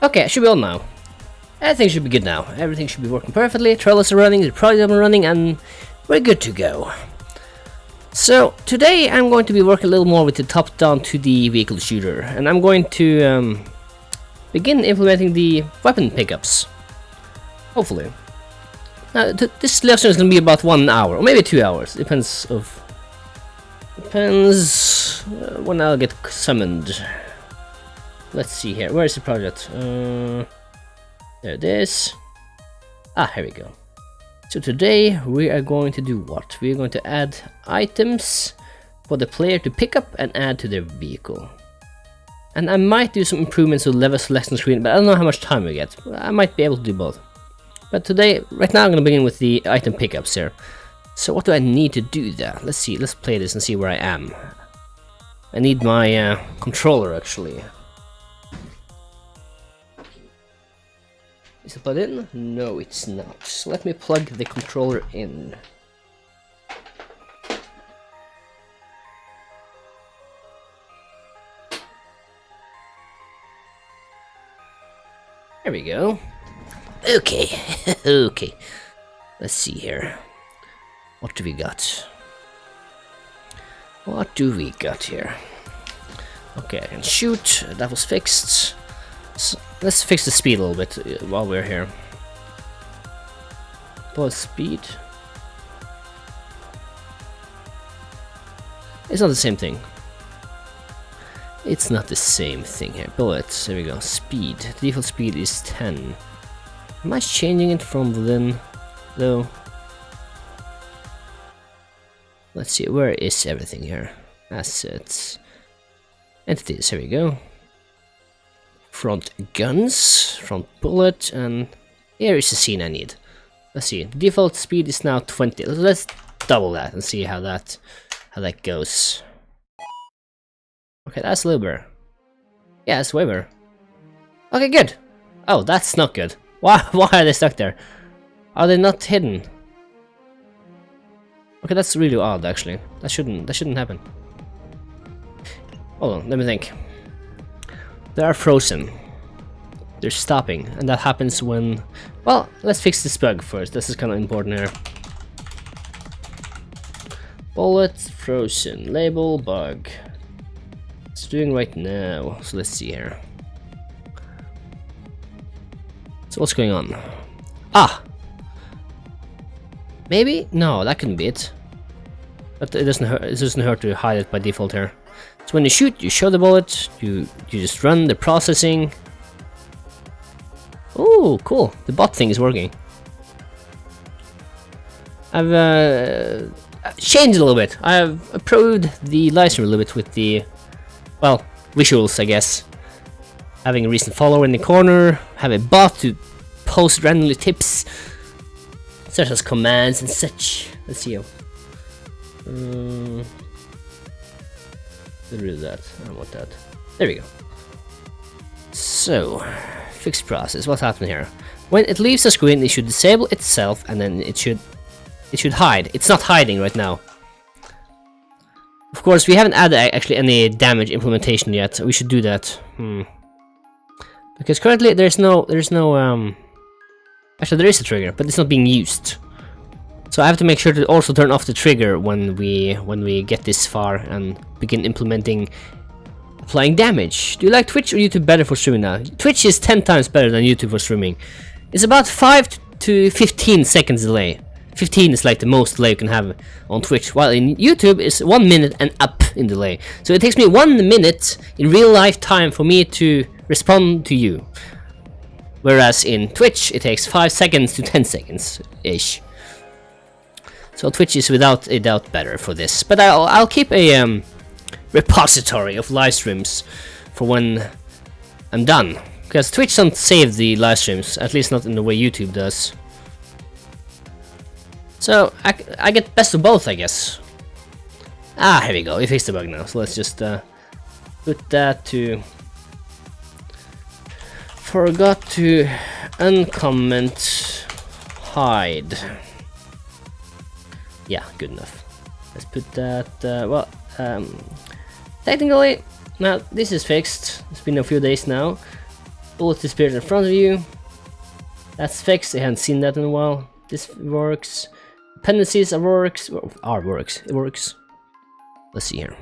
Okay, should be on now. Everything should be good now. Everything should be working perfectly. Trellis are running, the project are running, and we're good to go. So today I'm going to be working a little more with the top-down 2D vehicle shooter, and I'm going to begin implementing the weapon pickups. Hopefully. Now this lesson is going to be about 1 hour, or maybe 2 hours. Depends when I'll get summoned. Let's see here. Where is the project? There it is. Ah, here we go. So today we are going to do what? We are going to add items for the player to pick up and add to their vehicle. And I might do some improvements to the level selection screen, but I don't know how much time we get. I might be able to do both. But today, right now I'm going to begin with the item pickups here. So what do I need to do there? Let's see, let's play this and see where I am. I need my controller actually. Is it plugged in? No, it's not. So let me plug the controller in. There we go. Okay, okay. Let's see here. What do we got? What do we got here? Okay, I can shoot. That was fixed. So let's fix the speed a little bit while we're here. Bullet speed. It's not the same thing. It's not the same thing here. Bullets, there we go. Speed. The default speed is 10. Am I changing it from within though? Let's see, where is everything here? Assets. Entities, here we go. Front guns, front bullet, and here is the scene I need. Let's see, the default speed is now 20. Let's double that and see how that goes. Okay, that's a little better. Yeah, that's way better. Okay, good. Oh, that's not good. Why are they stuck there? Are they not hidden? Okay, that's really odd actually. That shouldn't happen. Hold on, let me think. They are frozen. They're stopping, and that happens when... Well, let's fix this bug first. This is kind of important here. Bullet frozen. Label bug. It's doing right now. So let's see here. So what's going on? Ah! Maybe? No, that couldn't be it. But it doesn't hurt to hide it by default here. So when you shoot, you show the bullet, you just run the processing. Oh, cool! The bot thing is working. I've changed a little bit. I have improved the Livestream a little bit with the, well, visuals, I guess. Having a recent follower in the corner, have a bot to post randomly tips, such as commands and such. Let's see how. Get rid of that. I don't want that. There we go. So, fixed process. What's happening here? When it leaves the screen, it should disable itself, and then it should hide. It's not hiding right now. Of course, we haven't added actually any damage implementation yet. We should do that. Because currently there's no actually there is a trigger, but it's not being used. So I have to make sure to also turn off the trigger when we get this far and begin implementing applying damage. Do you like Twitch or YouTube better for streaming now? Twitch is 10 times better than YouTube for streaming. It's about 5 to 15 seconds delay. 15 is like the most delay you can have on Twitch, while in YouTube is 1 minute and up in delay. So it takes me 1 minute in real life time for me to respond to you. Whereas in Twitch it takes 5 seconds to 10 seconds-ish. So Twitch is without a doubt better for this. But I'll keep a repository of live streams for when I'm done. Because Twitch doesn't save the live streams, at least not in the way YouTube does. So I get best of both, I guess. Ah, here we go. We fixed the bug now. So let's just put that to... Forgot to uncomment hide. Yeah, good enough. Let's put that, well, technically, now this is fixed. It's been a few days now. Bullet disappears in front of you. That's fixed. I haven't seen that in a while. This works. Dependencies works. It works. Let's see here.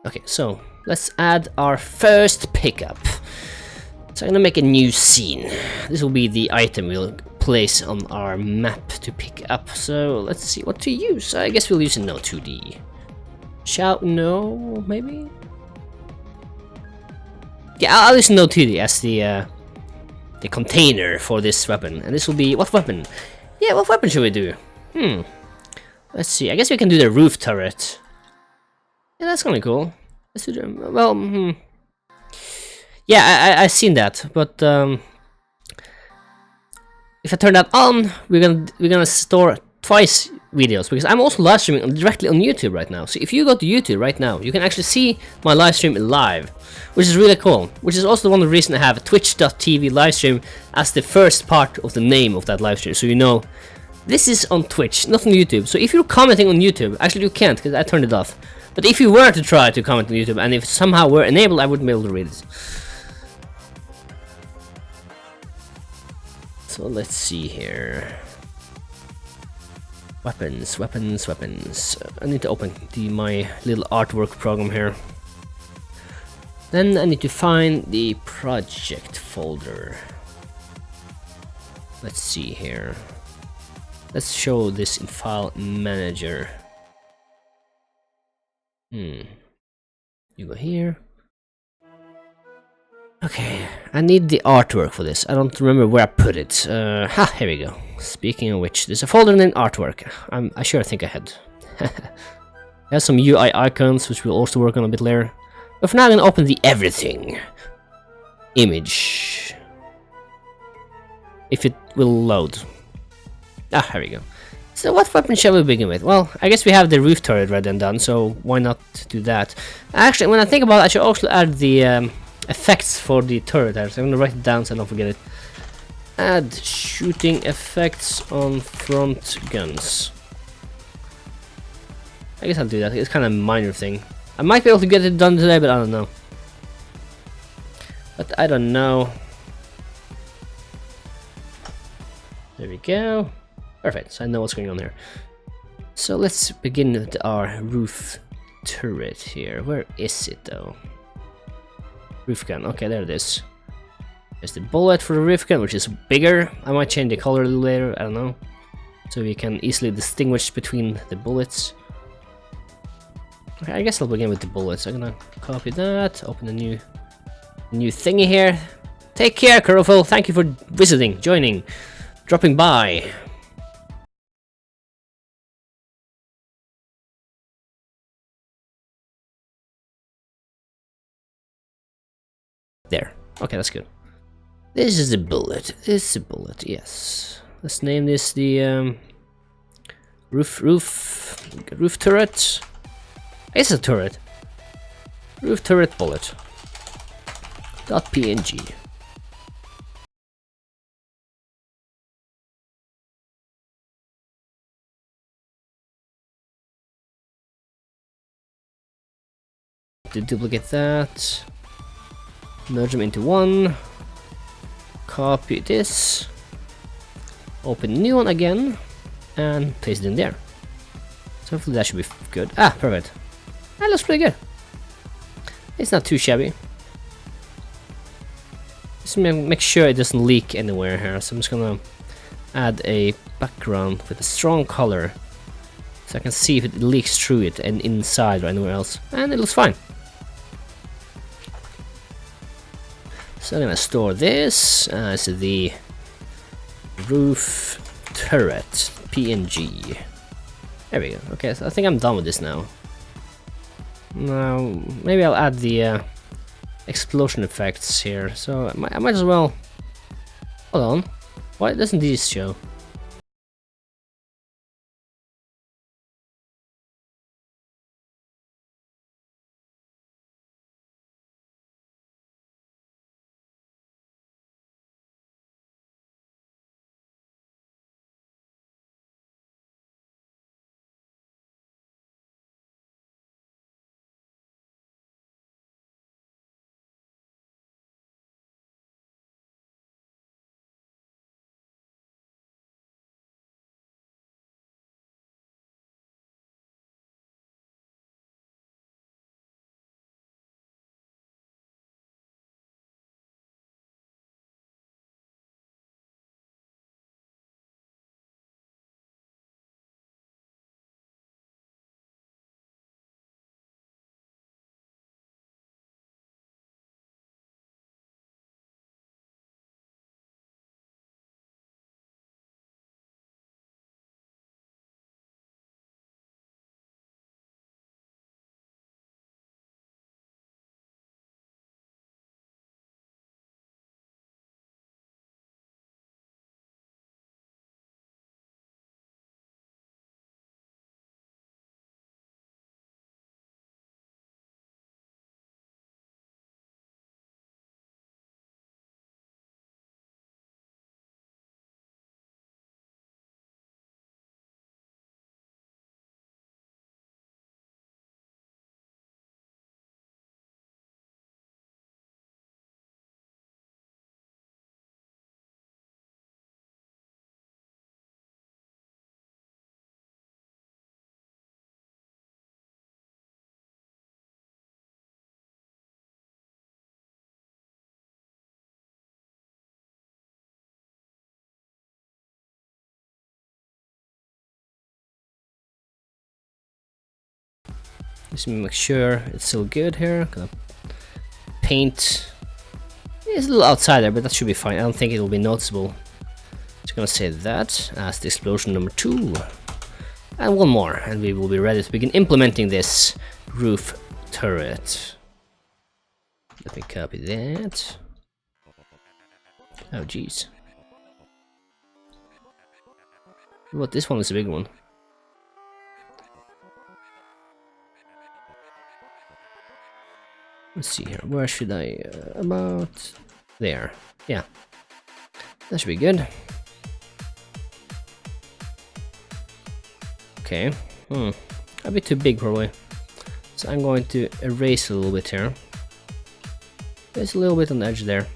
Okay, so let's add our first pickup. So I'm gonna make a new scene. This will be the item we'll place on our map to pick up. So let's see what to use. I guess we'll use a no 2D. No, maybe? Yeah, I'll use no 2D as the container for this weapon. And this will be, what weapon? Yeah, what weapon should we do? Let's see, I guess we can do the roof turret. Yeah, that's kinda cool. Let's do the, well, yeah, I've seen that, but if I turn that on, we're gonna store twice videos, because I'm also live streaming directly on YouTube right now. So if you go to YouTube right now, you can actually see my live stream live, which is really cool. Which is also one of the reasons I have twitch.tv livestream as the first part of the name of that live stream, so you know this is on Twitch, not on YouTube. So if you're commenting on YouTube, actually you can't, because I turned it off. But if you were to try to comment on YouTube, and if somehow were enabled, I wouldn't be able to read it. So let's see here. Weapons. I need to open my little artwork program here. Then I need to find the project folder. Let's see here. Let's show this in file manager. You go here. Okay, I need the artwork for this. I don't remember where I put it. Here we go. Speaking of which, there's a folder named artwork. I sure think ahead. There's some UI icons, which we'll also work on a bit later. But for now, I'm gonna open the everything image. If it will load. Here we go. So what weapon shall we begin with? Well, I guess we have the roof turret ready and done, so why not do that? Actually, when I think about it, I should also add the effects for the turret there, so I'm gonna write it down so I don't forget it. Add shooting effects on front guns. I guess I'll do that. It's kind of a minor thing. I might be able to get it done today, but I don't know. There we go. Perfect, so I know what's going on there. So let's begin with our roof turret here. Where is it though? Roof gun, okay, there it is. There's the bullet for the roof gun, which is bigger. I might change the color a little later, I don't know. So we can easily distinguish between the bullets. Okay, I guess I'll begin with the bullets. I'm gonna copy that, open a new thingy here. Take care, Kuroful. Thank you for visiting, joining, dropping by. There. Okay, that's good. This is a bullet. This is a bullet, yes. Let's name this the roof turret. It's a turret. Roof turret bullet. .png. To duplicate that. Merge them into one. Copy this. Open a new one again. And paste it in there. So hopefully that should be good. Perfect. That looks pretty good. It's not too shabby. Just make sure it doesn't leak anywhere here. So I'm just gonna add a background with a strong color. So I can see if it leaks through it and inside or anywhere else. And it looks fine. So I'm gonna store this as the roof turret PNG. There we go. Okay, so I think I'm done with this now. Now maybe I'll add the explosion effects here. So I might as well. Hold on. Why doesn't this show? Just make sure it's still good here. Gonna paint. It's a little outside there, but that should be fine. I don't think it will be noticeable. Just gonna say that as the explosion number 2. And one more, and we will be ready to begin implementing this roof turret. Let me copy that. Oh jeez. What, this one is a big one. Let's see here, where should I, about there, yeah. That should be good. Okay, a bit too big probably. So I'm going to erase a little bit here. There's a little bit on the edge there.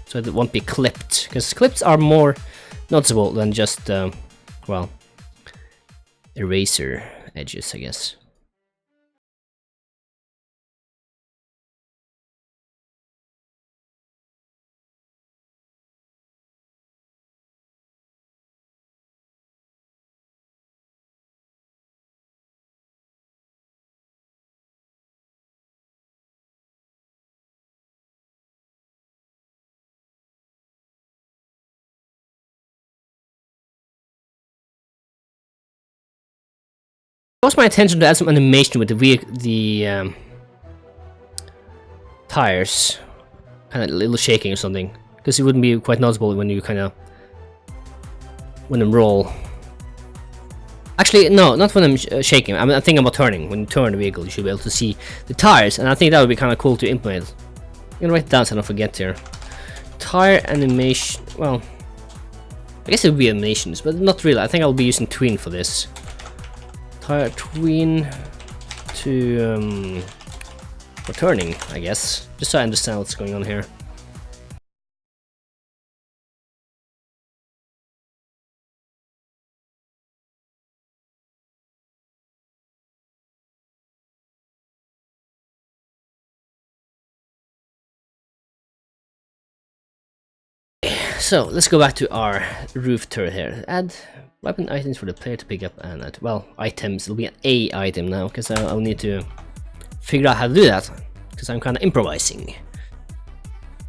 So it won't be clipped, because clips are more noticeable than just, well, eraser edges, I guess. It was my intention to add some animation with the tires, kind of a little shaking or something, because it wouldn't be quite noticeable when you kind of when them roll. Actually, no, not when I'm shaking. I'm thinking about turning. When you turn the vehicle, you should be able to see the tires, and I think that would be kind of cool to implement. I'm gonna write it down so I don't forget here. Tire animation. Well, I guess it would be animations, but not really. I think I'll be using tween for this. Tire tween to for turning, I guess, just so I understand what's going on here. So let's go back to our roof turret here. Add weapon items for the player to pick up and add, well, items. It'll be an A item now, because I'll need to figure out how to do that, because I'm kind of improvising.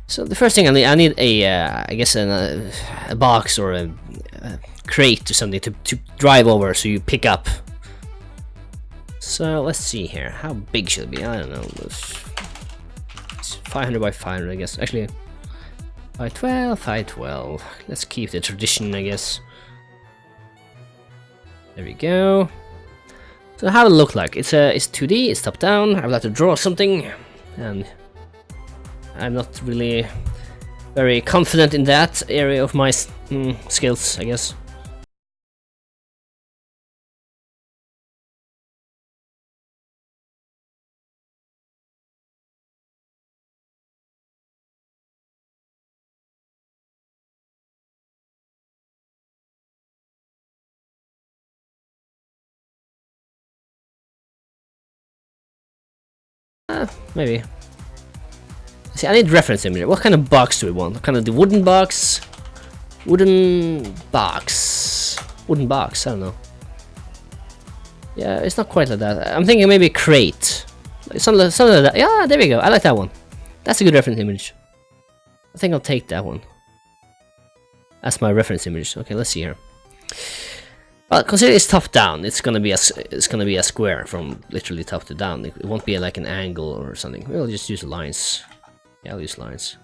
So the first thing I need a, I guess a box or a crate or something to drive over so you pick up. So let's see here, how big should it be? I don't know, it's 500 by 500 I guess. Actually 512, 512. Let's keep the tradition, I guess. There we go. So how does it look like? It's 2D, it's top down. I would like to draw something, and I'm not really very confident in that area of my skills, I guess. Maybe. See, I need reference image. What kind of box do we want? Kind of the wooden box? Wooden box. Wooden box, I don't know. Yeah, it's not quite like that. I'm thinking maybe a crate. Like something like that. Yeah, there we go. I like that one. That's a good reference image. I think I'll take that one. That's my reference image. Okay, let's see here. Well, consider it's top down. It's gonna be a square from literally top to down. It won't be like an angle or something. We'll just use lines. Yeah, I'll use lines.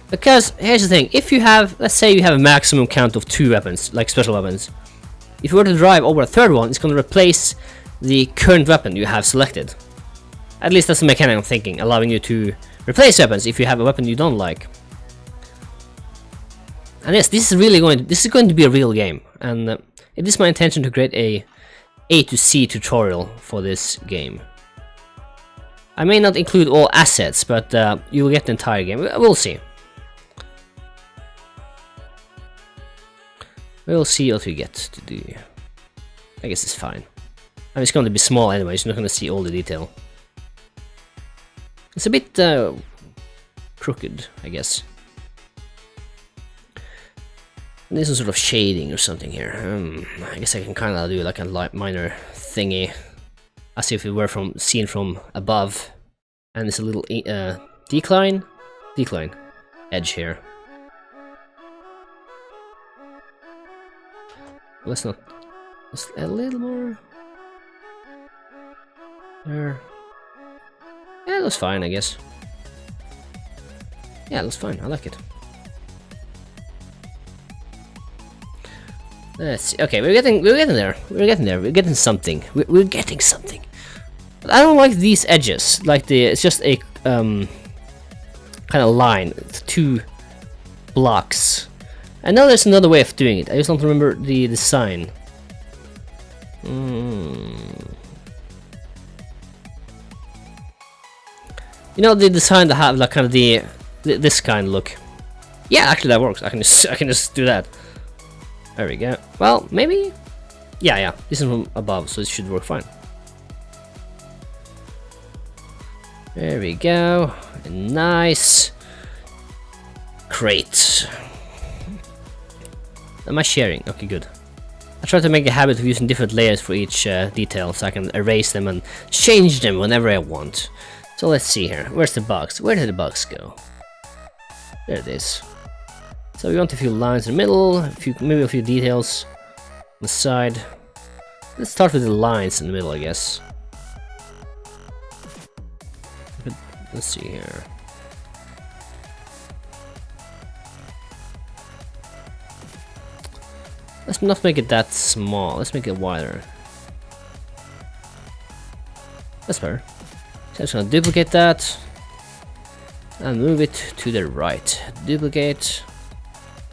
Because here's the thing, if you have, let's say you have a maximum count of 2 weapons, like special weapons. If you were to drive over a third one, it's going to replace the current weapon you have selected. At least that's the mechanic I'm thinking, allowing you to replace weapons if you have a weapon you don't like. And yes, this is going to be a real game, and it is my intention to create A to C tutorial for this game. I may not include all assets, but you will get the entire game. We'll see. We'll see what we get to do. I guess it's fine. I mean, it's going to be small anyway, so you're not going to see all the detail. It's a bit crooked, I guess. There's some sort of shading or something here. I guess I can kind of do like a minor thingy, as if it were seen from above. And there's a little decline edge here. Let's not. Just a little more. There. Yeah, that's fine, I guess. Yeah, that's fine. I like it. Let's see. Okay, we're getting there. We're getting something. We're getting something. But I don't like these edges. Like it's just a kind of line. It's 2 blocks. I know there's another way of doing it. I just don't remember the design. You know, the design that have like kind of this kind of look. Yeah, actually that works. I can just do that. There we go. Well, maybe. Yeah. This is from above, so it should work fine. There we go. Nice. Great. Am I sharing? Okay, good. I try to make a habit of using different layers for each detail, so I can erase them and change them whenever I want. So let's see here. Where's the box? Where did the box go? There it is. So we want a few lines in the middle, maybe a few details on the side. Let's start with the lines in the middle, I guess. Let's see here. Let's not make it that small. Let's make it wider. That's better. So I'm just gonna duplicate that and move it to the right. Duplicate,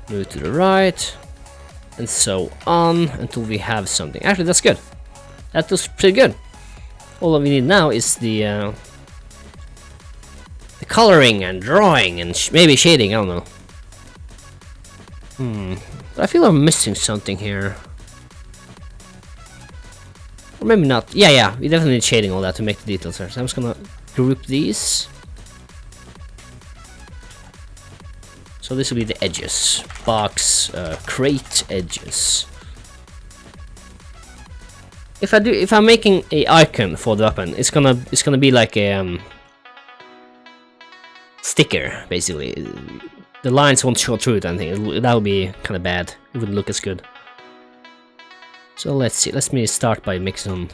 move it to the right, and so on until we have something. Actually, that's good. That looks pretty good. All we need now is the coloring and drawing and maybe shading. I don't know. But I feel I'm missing something here. Or maybe not. Yeah, we definitely need shading all that to make the details there. So I'm just gonna group these. So this will be the edges. Box, crate edges. If I'm making a icon for the weapon, it's gonna be like a sticker, basically. The lines won't show through it, I think. That would be kind of bad. It wouldn't look as good. So let's see. Let me start by making some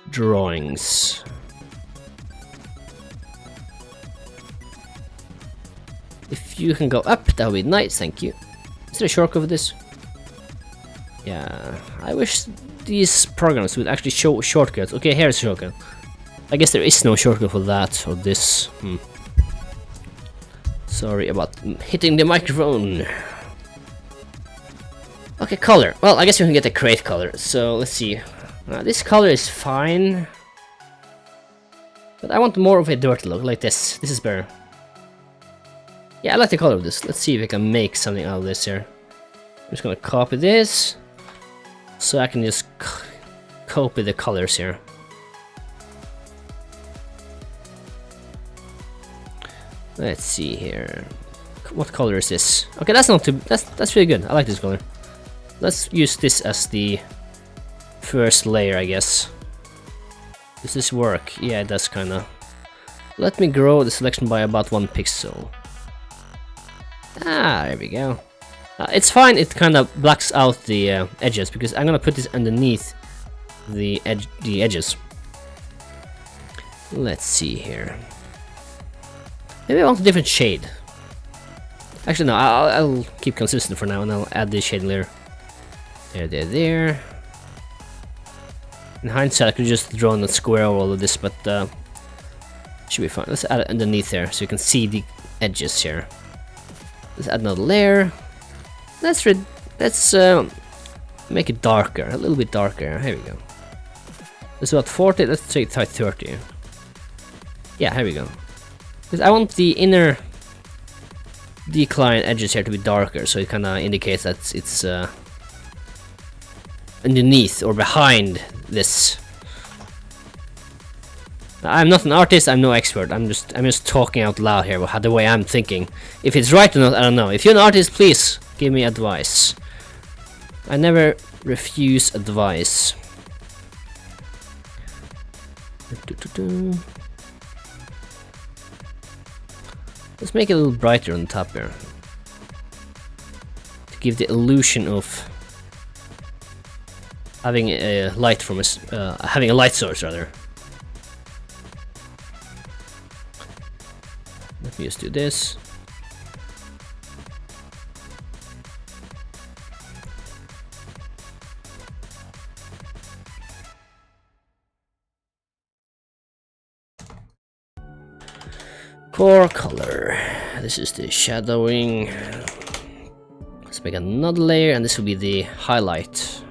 drawings. If you can go up, that would be nice. Thank you. Is there a shortcut for this? Yeah. I wish these programs would actually show shortcuts. Okay, here's a shortcut. I guess there is no shortcut for that or this. Sorry about hitting the microphone. Okay, color. Well, I guess you can get a crate color. So let's see. This color is fine, but I want more of a dirty look, like this. This is better. Yeah, I like the color of this. Let's see if I can make something out of this here. I'm just gonna copy this, so I can just copy the colors here. Let's see here. What color is this? Okay, that's not too. That's really good. I like this color. Let's use this as the first layer, I guess. Does this work? Yeah, it does kinda. Let me grow the selection by about 1 pixel. Ah, there we go. It's fine. It kind of blacks out the edges because I'm gonna put this underneath the edges. Let's see here. Maybe I want a different shade. Actually, no, I'll keep consistent for now, and I'll add this shade layer. There. In hindsight, I could just draw a square over all of this, but should be fine. Let's add it underneath there, so you can see the edges here. Let's add another layer. Let's make it darker, a little bit darker. Here we go. It's about 40. Let's try 30. Yeah, here we go. Because I want the inner decline edges here to be darker, so it kind of indicates that it's underneath or behind this. I'm not an artist, I'm no expert, I'm just talking out loud here about the way I'm thinking. If it's right or not, I don't know. If you're an artist, please give me advice. I never refuse advice. Let's make it a little brighter on the top here, to give the illusion of having a light from having a light source rather. Let me just do this. Core color. This is the shadowing. Let's make another layer, and this will be the highlight.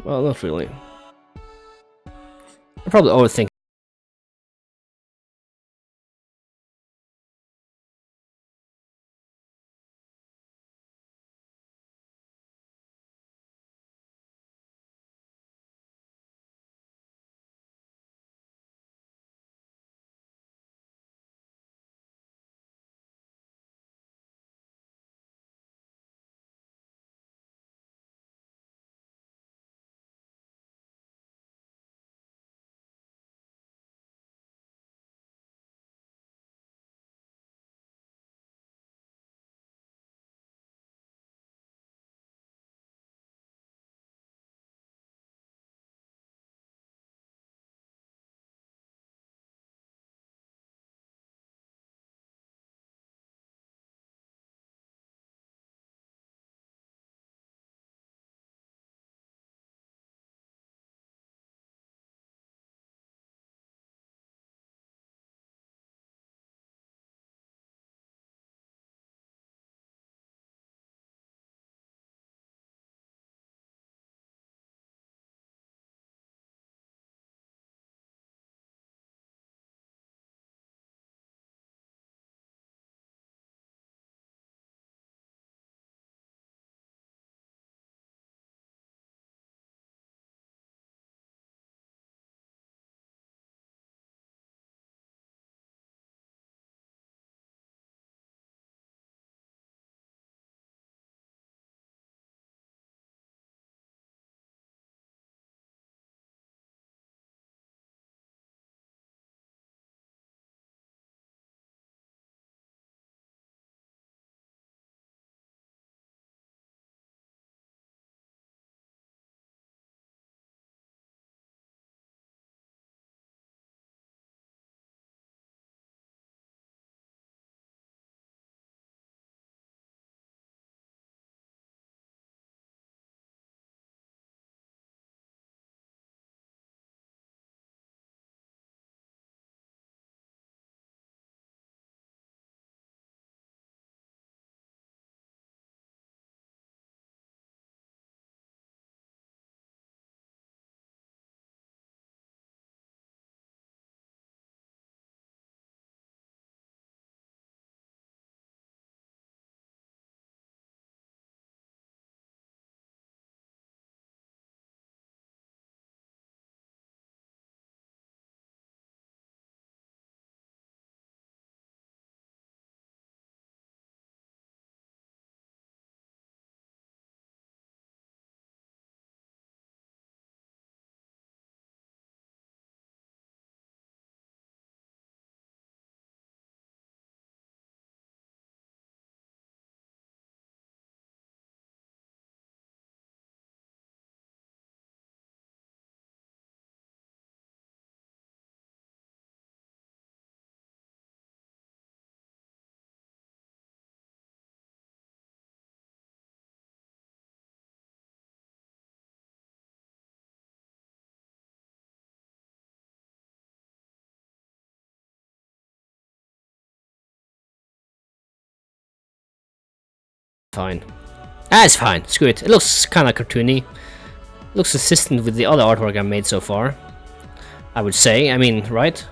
Well, not really. I probably overthink. fine. It's fine. Screw it. It looks kind of cartoony. Looks consistent with the other artwork I made so far, I would say. I mean, right?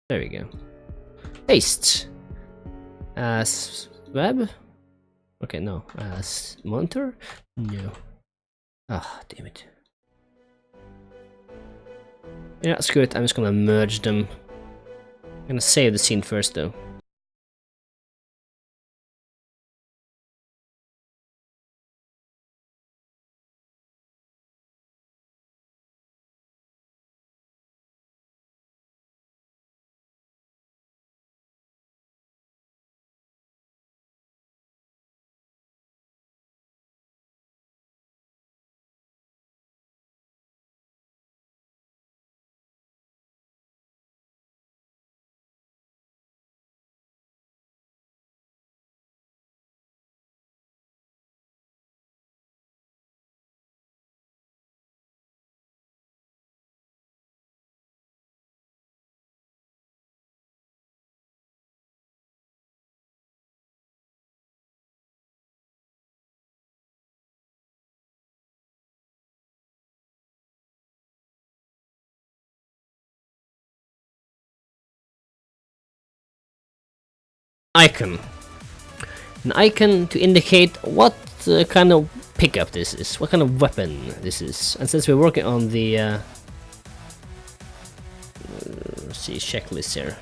There we go. Paste. Web? Okay, no. Monitor? No. Ah, damn it. Yeah, screw it. I'm just gonna merge them. I'm gonna save the scene first, though. Icon. An icon to indicate what kind of pickup this is, what kind of weapon this is. And since we're working on the let's see, checklist here.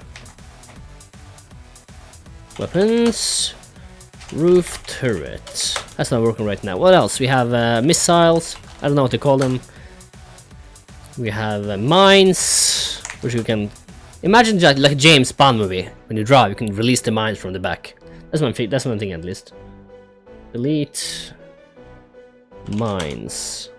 Weapons, roof turret. That's not working right now. What else? We have missiles. I don't know what to call them. We have mines, which you can imagine like a James Bond movie. When you drive, you can release the mines from the back. That's one thing. That's one thing at least. Delete mines.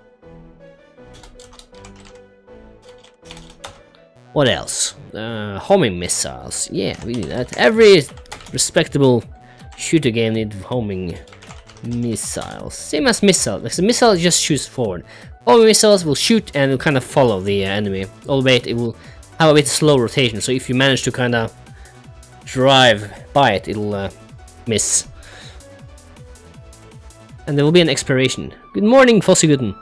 What else? Homing missiles. Yeah, we need that. Every respectable shooter game needs homing missiles. Same as missile. Like the missile just shoots forward. Homing missiles will shoot and will kind of follow the enemy. Albeit it will have a bit slow rotation. So if you manage to kind of drive by it, it'll miss. And there will be an expiration. Good morning, Fossiguden.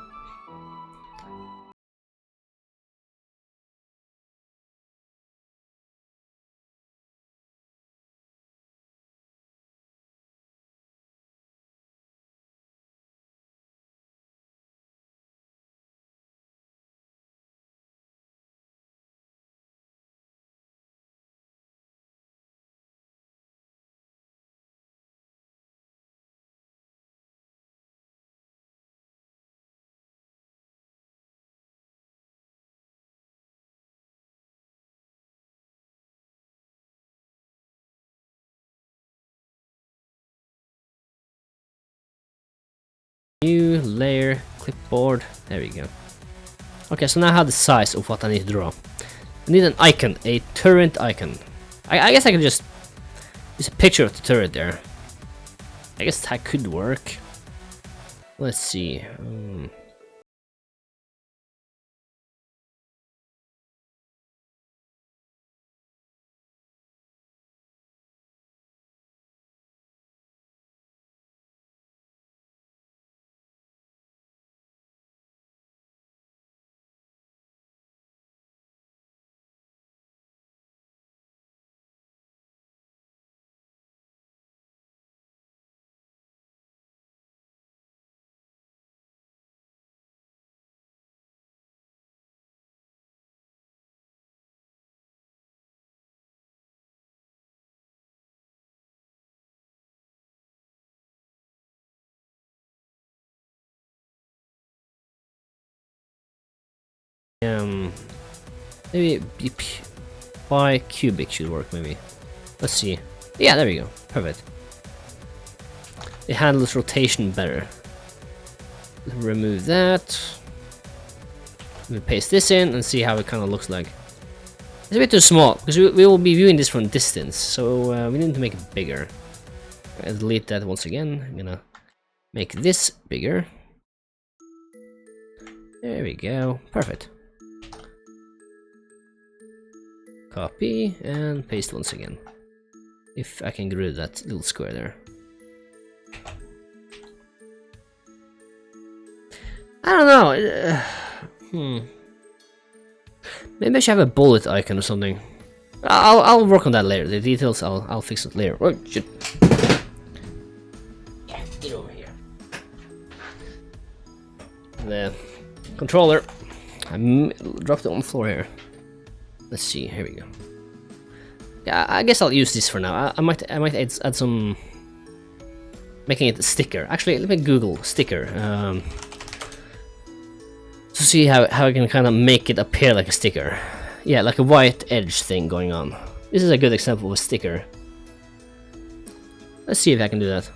New layer, clipboard. There we go. Okay, so now I have the size of what I need to draw. I need an icon, a turret icon. I guess I can just use a picture of the turret there. I guess that could work. Let's see. maybe cubic should work. Maybe. Let's see. Yeah, there we go. Perfect. It handles rotation better. Remove that. We paste this in and see how it kind of looks like. It's a bit too small because we will be viewing this from distance, so we need to make it bigger. I'll delete that once again. I'm gonna make this bigger. There we go. Perfect. Copy and paste once again. If I can get rid of that little square there. I don't know. Maybe I should have a bullet icon or something. I'll work on that later. The details I'll fix it later. Oh shit! Yeah, get over here. The controller. I dropped it on the floor here. Let's see. Here we go. Yeah, I guess I'll use this for now. I might add some, making it a sticker. Actually, let me Google sticker. To see how I can kind of make it appear like a sticker. Yeah, like a white edge thing going on. This is a good example of a sticker. Let's see if I can do that.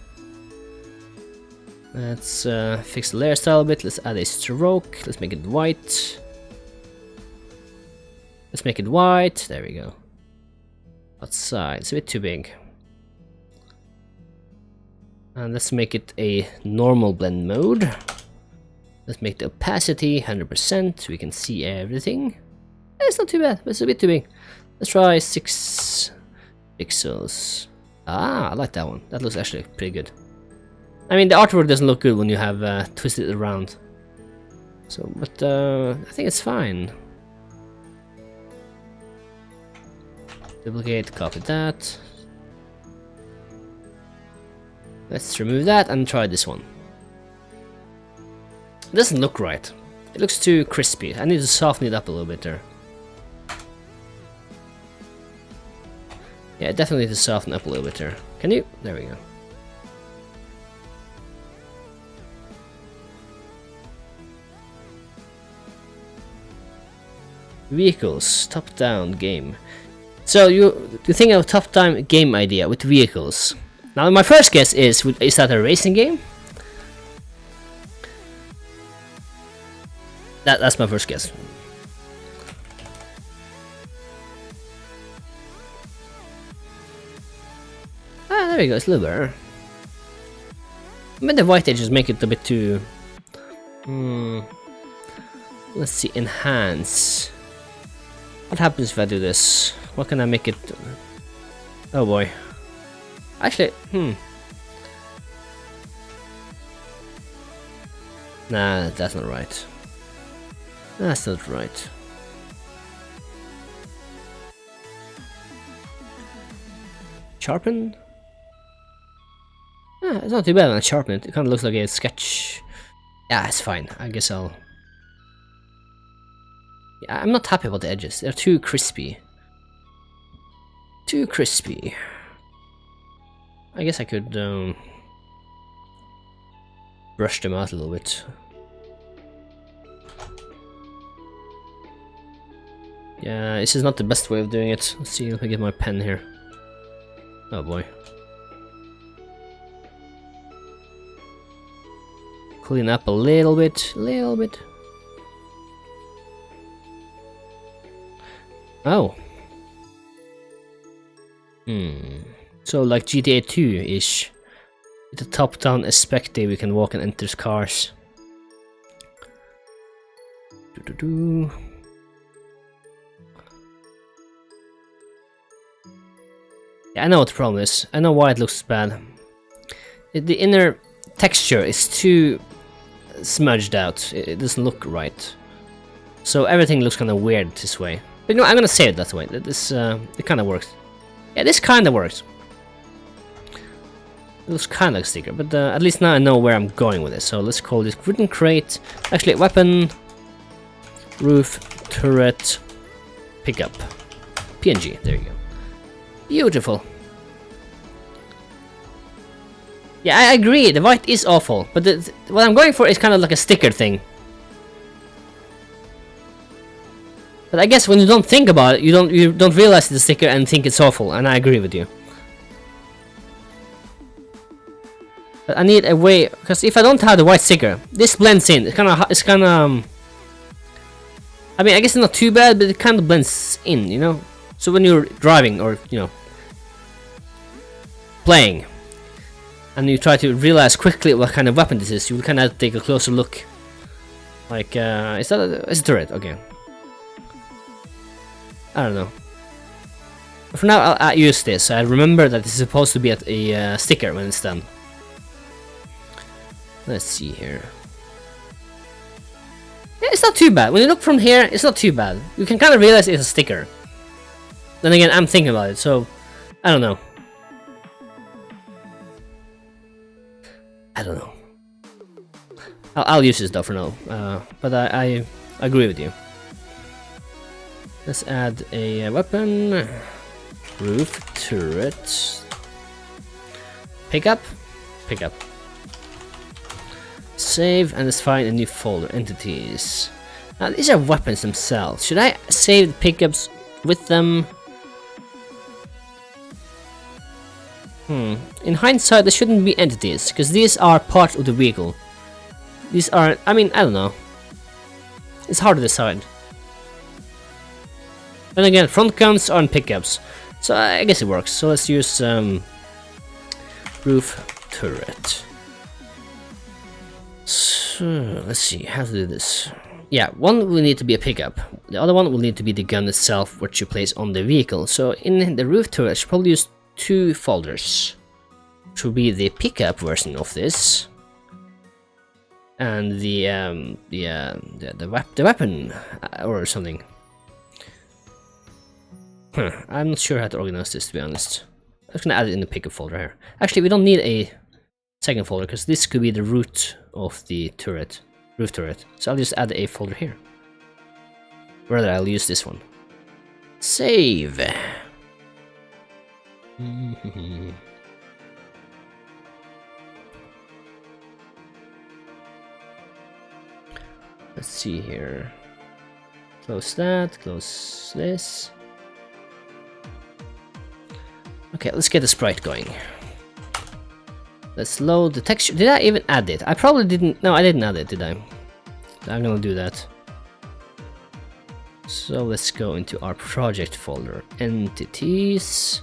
Let's fix the layer style a bit. Let's add a stroke. Let's make it white. Let's make it white. There we go. Outside. It's a bit too big. And let's make it a normal blend mode. Let's make the opacity 100% so we can see everything. It's not too bad, but it's a bit too big. Let's try 6 pixels. Ah, I like that one. That looks actually pretty good. I mean, the artwork doesn't look good when you have twisted it around. So, but I think it's fine. Duplicate, copy that. Let's remove that and try this one. It doesn't look right. It looks too crispy. I need to soften it up a little bit there. Yeah, definitely need to soften up a little bit there. Can you? There we go. Vehicles, top-down game. So you think of a top-down game idea with vehicles. Now my first guess is that a racing game? That's my first guess. Ah, there we go, it's a little better. But the white edges make it a bit too... Let's see, enhance. What happens if I do this? What can I make it... Oh boy. Actually, Nah, that's not right. That's not right. Sharpen? Ah, it's not too bad when I sharpen it. It kind of looks like a sketch. Yeah, it's fine. I guess I'll... Yeah, I'm not happy about the edges. They're too crispy. Too crispy. I guess I could brush them out a little bit. Yeah, this is not the best way of doing it. Let's see if I get my pen here. Oh boy. Clean up a little bit, Oh. So like GTA 2-ish. With the top-down perspective, we can walk and enter cars. Yeah, I know what the problem is. I know why it looks bad. The inner texture is too smudged out. It doesn't look right. So everything looks kind of weird this way. But you know, I'm gonna say it that way. This it kind of works. Yeah, this kind of works. It looks kind of like a sticker, but at least now I know where I'm going with it. So let's call this wooden crate. Actually, weapon, roof, turret, pickup, PNG. There you go. Beautiful. Yeah, I agree. The white is awful, but what I'm going for is kind of like a sticker thing. But I guess when you don't think about it, you don't realize it's a sticker and think it's awful, and I agree with you. But I need a way, because if I don't have the white sticker, this blends in. It's kind of. I mean, I guess it's not too bad, but it kind of blends in, you know. So when you're driving or playing, and you try to realize quickly what kind of weapon this is, you kind of take a closer look. Like, is that it's a turret? Okay. I don't know. For now, I'll use this. I remember that this is supposed to be a sticker when it's done. Let's see here. Yeah, it's not too bad. When you look from here, it's not too bad. You can kind of realize it's a sticker. Then again, I'm thinking about it, so I don't know. I don't know. I'll use this though for now. But I agree with you. Let's add a weapon. Roof, turret. Pickup. Pickup. Save, and let's find a new folder. Entities. Now these are weapons themselves. Should I save the pickups with them? In hindsight, there shouldn't be entities, because these are part of the vehicle. These are, I mean, I don't know. It's hard to decide. Then again, front counts aren't pickups, so I guess it works. So let's use roof turret. So let's see how to do this. Yeah, one will need to be a pickup. The other one will need to be the gun itself, which you place on the vehicle. So in the roof turret, I should probably use 2 folders, which will be the pickup version of this, and the weapon or something. I'm not sure how to organize this, to be honest. I'm just gonna add it in the pickup folder here. Actually, we don't need a second folder because this could be the root of the turret, roof turret. So I'll just add a folder here. Rather, I'll use this one. Save. Let's see here. Close that, close this. Okay, let's get the sprite going. Let's load the texture. Did I even add it? I probably didn't. No, I didn't add it, did I? I'm gonna do that. So let's go into our project folder. Entities,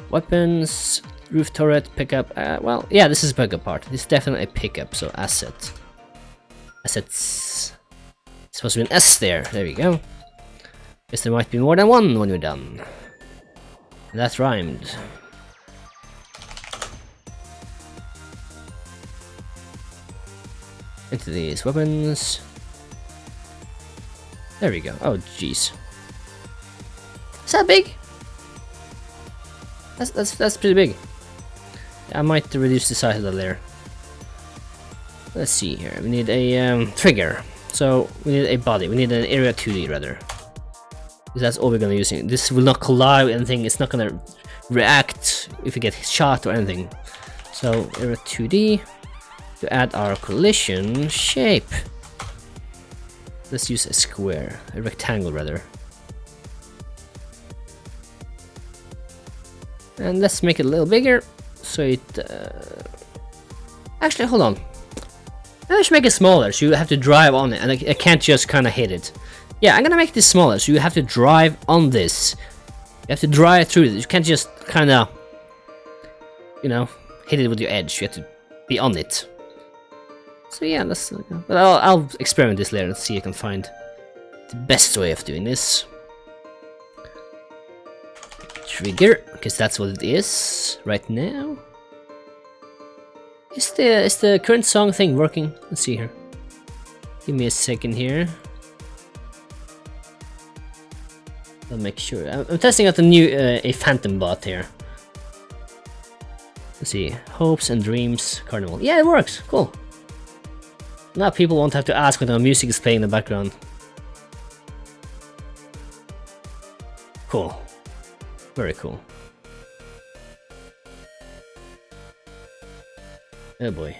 weapons, roof turret, pickup. Well, yeah, this is a pickup part. This is definitely a pickup, so asset. Assets. It's supposed to be an S there. There we go. Guess there might be more than one when we're done. That rhymed. Into these weapons. There we go. Oh jeez. Is that big? That's pretty big. I might reduce the size of the layer. Let's see here. We need a trigger. So we need a body. We need an area 2D rather. Because that's all we're gonna be using. This will not collide with anything. It's not gonna react if we get shot or anything. So area 2D. To add our collision shape, let's use a square, a rectangle rather. And let's make it a little bigger, so it... Actually, hold on. I should make it smaller, so you have to drive on it, and I can't just kind of hit it. Yeah, I'm gonna make this smaller, so you have to drive on this. You have to drive through it. You can't just kind of, you know, hit it with your edge. You have to be on it. So yeah, let's. But I'll experiment this later and see if I can find the best way of doing this. Trigger, because that's what it is right now. Is the current song thing working? Let's see here. Give me a second here. I'll make sure. I'm testing out the new a phantom bot here. Let's see. Hopes and Dreams Carnival. Yeah, it works. Cool. Now people won't have to ask when the music is playing in the background. Cool. Very cool. Oh boy.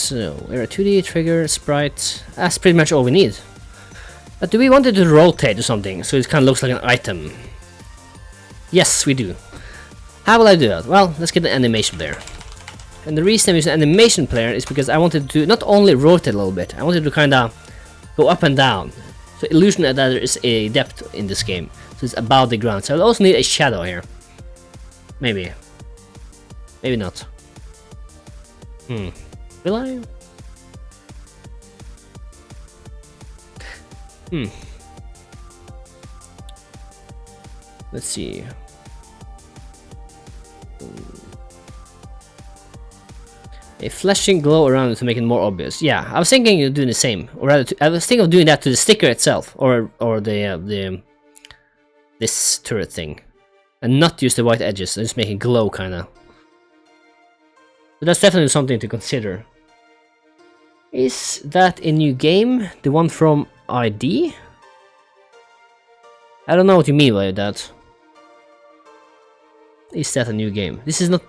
So, we're a 2D, trigger, sprite. That's pretty much all we need. But do we want it to rotate or something, so it kind of looks like an item? Yes, we do. How will I do that? Well, let's get an animation player. And the reason I use an animation player is because I wanted to not only rotate a little bit, I wanted to kind of go up and down. So illusion that there is a depth in this game. So it's above the ground. So I'll also need a shadow here. Maybe. Maybe not. Will I? Let's see. A flashing glow around it to make it more obvious. Yeah, I was thinking of doing the same, or rather, I was thinking of doing that to the sticker itself, or the this turret thing, and not use the white edges, and just make it glow, kind of. But that's definitely something to consider. Is that a new game? The one from ID? I don't know what you mean by that. Is that a new game? This is not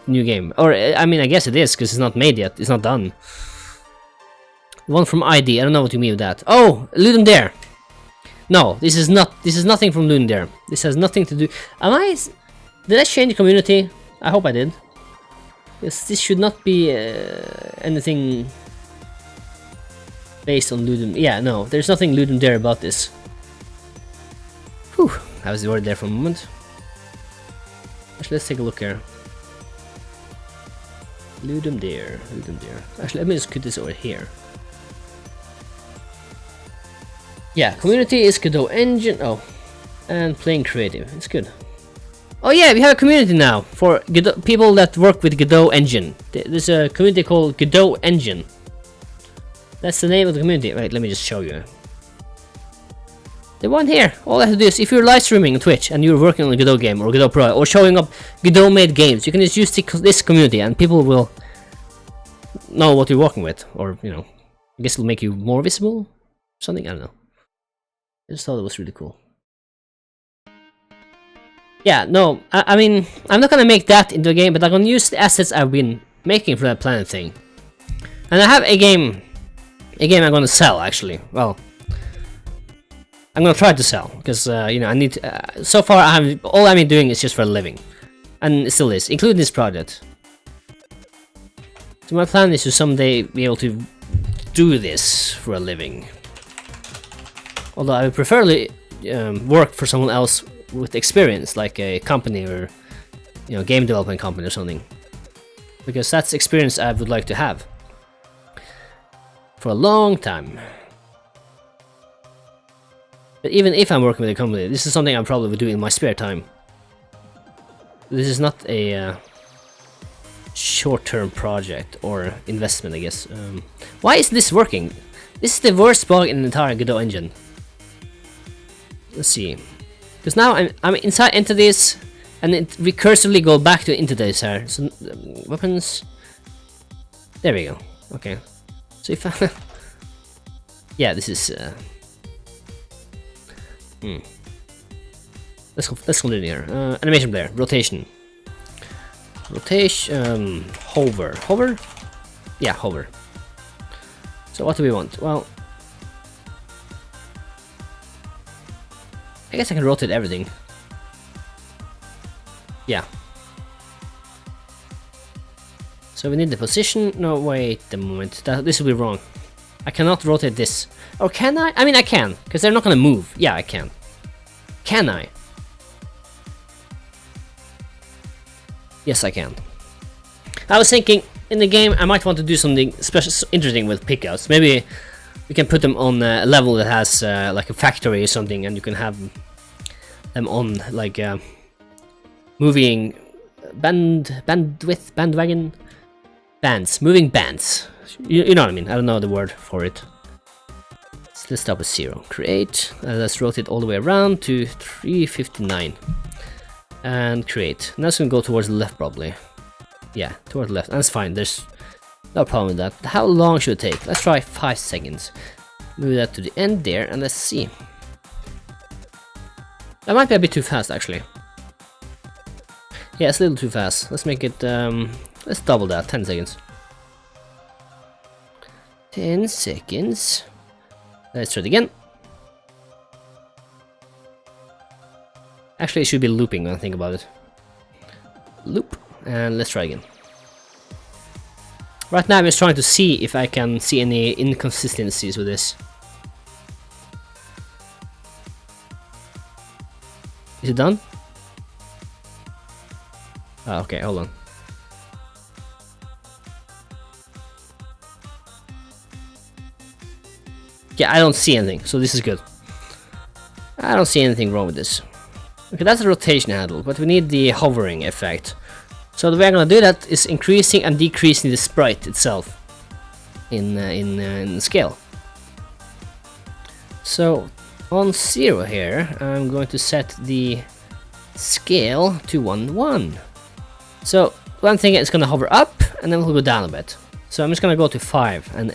a new game. Or I mean, I guess it is, because it's not made yet. It's not done. The one from ID. I don't know what you mean with that. Oh, Ludum Dare. No, this is nothing from Ludum Dare. This has nothing to do. Did I change community? I hope I did. Yes, this should not be anything based on Ludum. Yeah, no, there's nothing Ludum Dare about this. Whew, I was worried there for a moment. Actually, let's take a look here. Ludum Dare, Ludum Dare. Actually, let me just put this over here. Yeah, community is Godot engine. Oh, and playing creative. It's good. Oh yeah, we have a community now for Godot, people that work with Godot engine. There's a community called Godot engine. That's the name of the community. Wait, let me just show you. The one here. All I have to do is, if you're live streaming on Twitch and you're working on a Godot game or Godot Pro or showing up Godot made games, you can just use this community and people will know what you're working with, or you know, I guess it'll make you more visible. Something, I don't know. I just thought it was really cool. Yeah, no, I mean, I'm not gonna make that into a game, but I'm gonna use the assets I've been making for that planet thing. And I have a game I'm gonna sell, actually. Well, I'm gonna try to sell, because, you know, I need to, so far all I've been doing is just for a living. And it still is, including this project. So my plan is to someday be able to do this for a living. Although I would preferably work for someone else with experience, like a company or, you know, game development company or something. Because that's experience I would like to have. For a long time. But even if I'm working with a company, this is something I probably would do in my spare time. This is not a short-term project or investment, I guess. Why is this working? This is the worst bug in the entire Godot engine. Let's see. Because now I'm inside entities, and it recursively go back to entities here. So weapons. There we go. Okay. So if I yeah, this is Let's continue here. Animation player, rotation. Rotation, hover. Yeah, hover. So what do we want? Well, I guess I can rotate everything. Yeah. So we need the position. No, wait a moment. This will be wrong. I cannot rotate this. Or can I? I mean, I can, because they're not gonna move. Yeah, I can. Can I? Yes, I can. I was thinking, in the game, I might want to do something special, interesting with pickouts. Maybe we can put them on a level that has like a factory or something, and you can have them on like moving bandwagon bands, moving bands. You know what I mean? I don't know the word for it. So let's start with 0. Create. Let's rotate all the way around to 359. And create. Now it's gonna go towards the left, probably. Yeah, towards the left. That's fine. There's no problem with that. How long should it take? Let's try 5 seconds. Move that to the end there, and let's see. That might be a bit too fast, actually. Yeah, it's a little too fast. Let's make it, let's double that, 10 seconds. 10 seconds. Let's try it again. Actually, it should be looping when I think about it. Loop, and let's try again. Right now I'm just trying to see if I can see any inconsistencies with this. Is it done? Oh, okay, hold on. Yeah, I don't see anything, so this is good. I don't see anything wrong with this. Okay, that's the rotation handle, but we need the hovering effect. So the way I'm gonna do that is increasing and decreasing the sprite itself in scale. So on 0 here, I'm going to set the scale to 1:1. So one thing is gonna hover up, and then we'll go down a bit. So I'm just gonna go to 5 and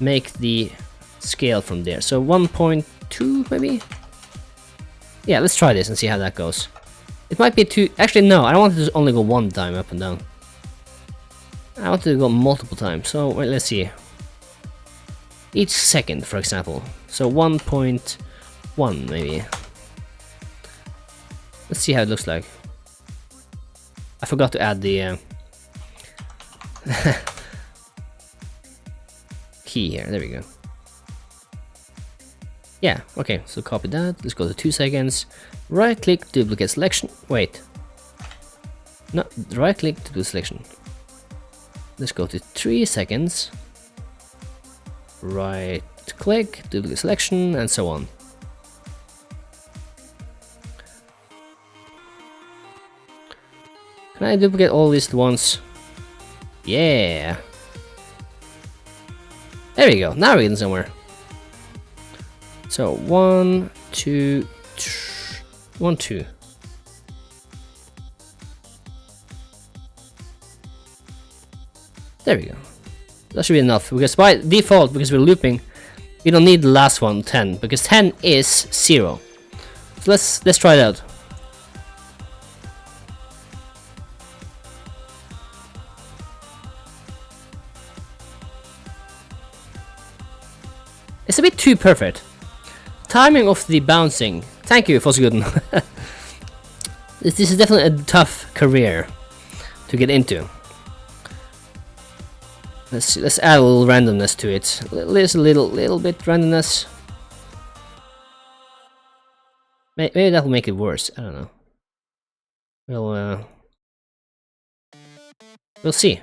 make the scale from there. So 1.2 maybe? Yeah, let's try this and see how that goes. It might be too... Actually, no, I don't want it to only go one time up and down. I want it to go multiple times. So, wait, let's see. Each second, for example. So 1.1 maybe. Let's see how it looks like. I forgot to add the key here. There we go. Yeah, okay, so copy that. Let's go to 2 seconds. Right click, duplicate selection. Wait. No, right click to do selection. Let's go to 3 seconds. Right click, duplicate selection, and so on. Can I duplicate all these at once? Yeah. There we go. Now we're getting somewhere. So 1, 2, 1, 2. There we go. That should be enough, because by default, because we're looping, we don't need the last one, 10, because 10 is 0. So let's try it out. It's a bit too perfect. Timing of the bouncing. Thank you, Fossguden. This is definitely a tough career to get into. Let's add a little randomness to it. There's a little bit randomness. Maybe that will make it worse. I don't know. We'll see.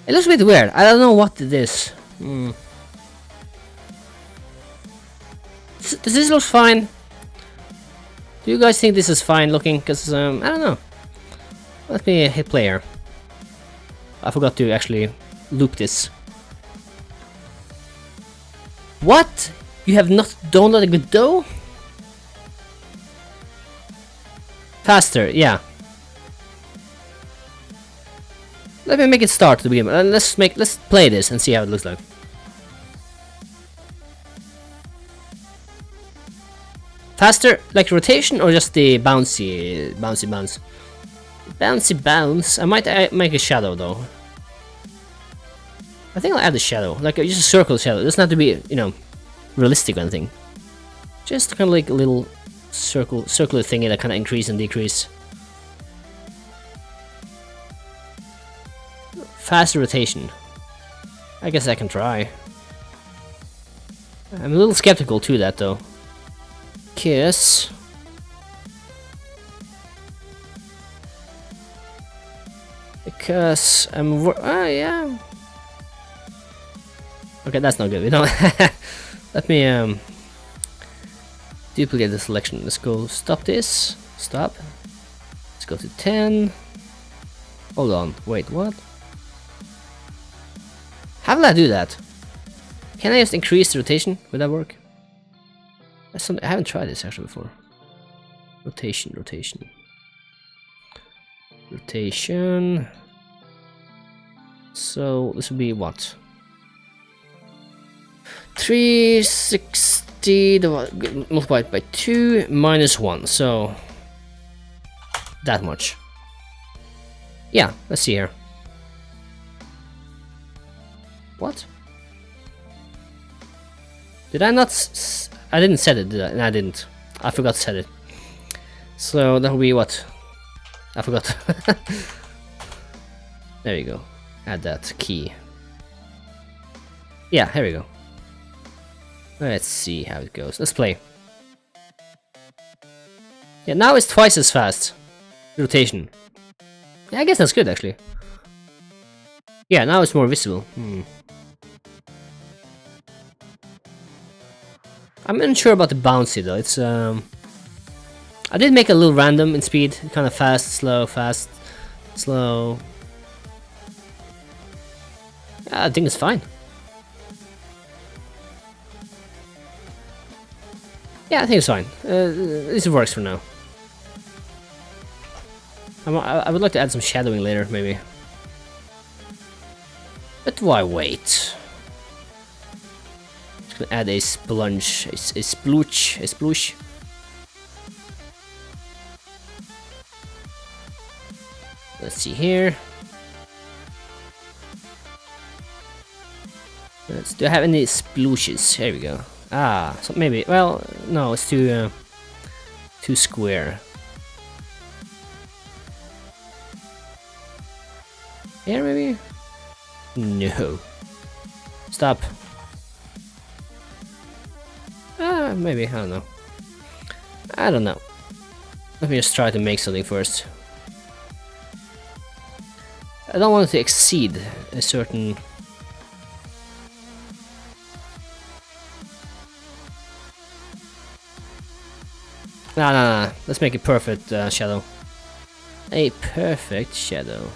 It looks a bit weird. I don't know what it is. Does this look fine? Do you guys think this is fine looking? Because, I don't know. Let me hit player. I forgot to actually loop this. What? You have not downloaded Godot? Faster, yeah. Let me make it start to begin with. Let's play this and see how it looks like. Faster, like rotation, or just the bouncy bounce? Bouncy bounce. I might make a shadow though. I think I'll add a shadow, like just a circle shadow. It doesn't have to be, you know, realistic or anything. Just kind of like a little circular thingy that kind of increase and decrease. Faster rotation. I guess I can try. I'm a little skeptical to that though. Kiss. Because I'm yeah. Okay, that's not good. We don't. Let me duplicate the selection. Let's go. Stop this. Stop. Let's go to 10. Hold on. Wait. What? How will I do that? Can I just increase the rotation? Would that work? I haven't tried this actually before. Rotation. So this would be what? 360. 20 multiplied by 2 minus 1, so that much. Yeah, let's see here. What? Did I not I didn't set it, did I? No, I didn't. I forgot to set it. So that will be what? I forgot. There you go. Add that key. Yeah, here we go. Let's see how it goes. Let's play. Yeah, now it's twice as fast. Rotation. Yeah, I guess that's good actually. Yeah, now it's more visible. I'm unsure about the bouncy though. It's I did make a little random in speed, kind of fast, slow, fast, slow. Yeah, I think it's fine. Yeah, I think it's fine. This works for now. I would like to add some shadowing later, maybe. But why wait? Just gonna add a splunge, a sploosh. Let's see here. Do I have any splooshes? Here we go. Ah, so maybe. Well, no, it's too square. Here, maybe. No. Stop. Maybe. I don't know. Let me just try to make something first. I don't want it to exceed a certain. No. Let's make a perfect shadow. A perfect shadow.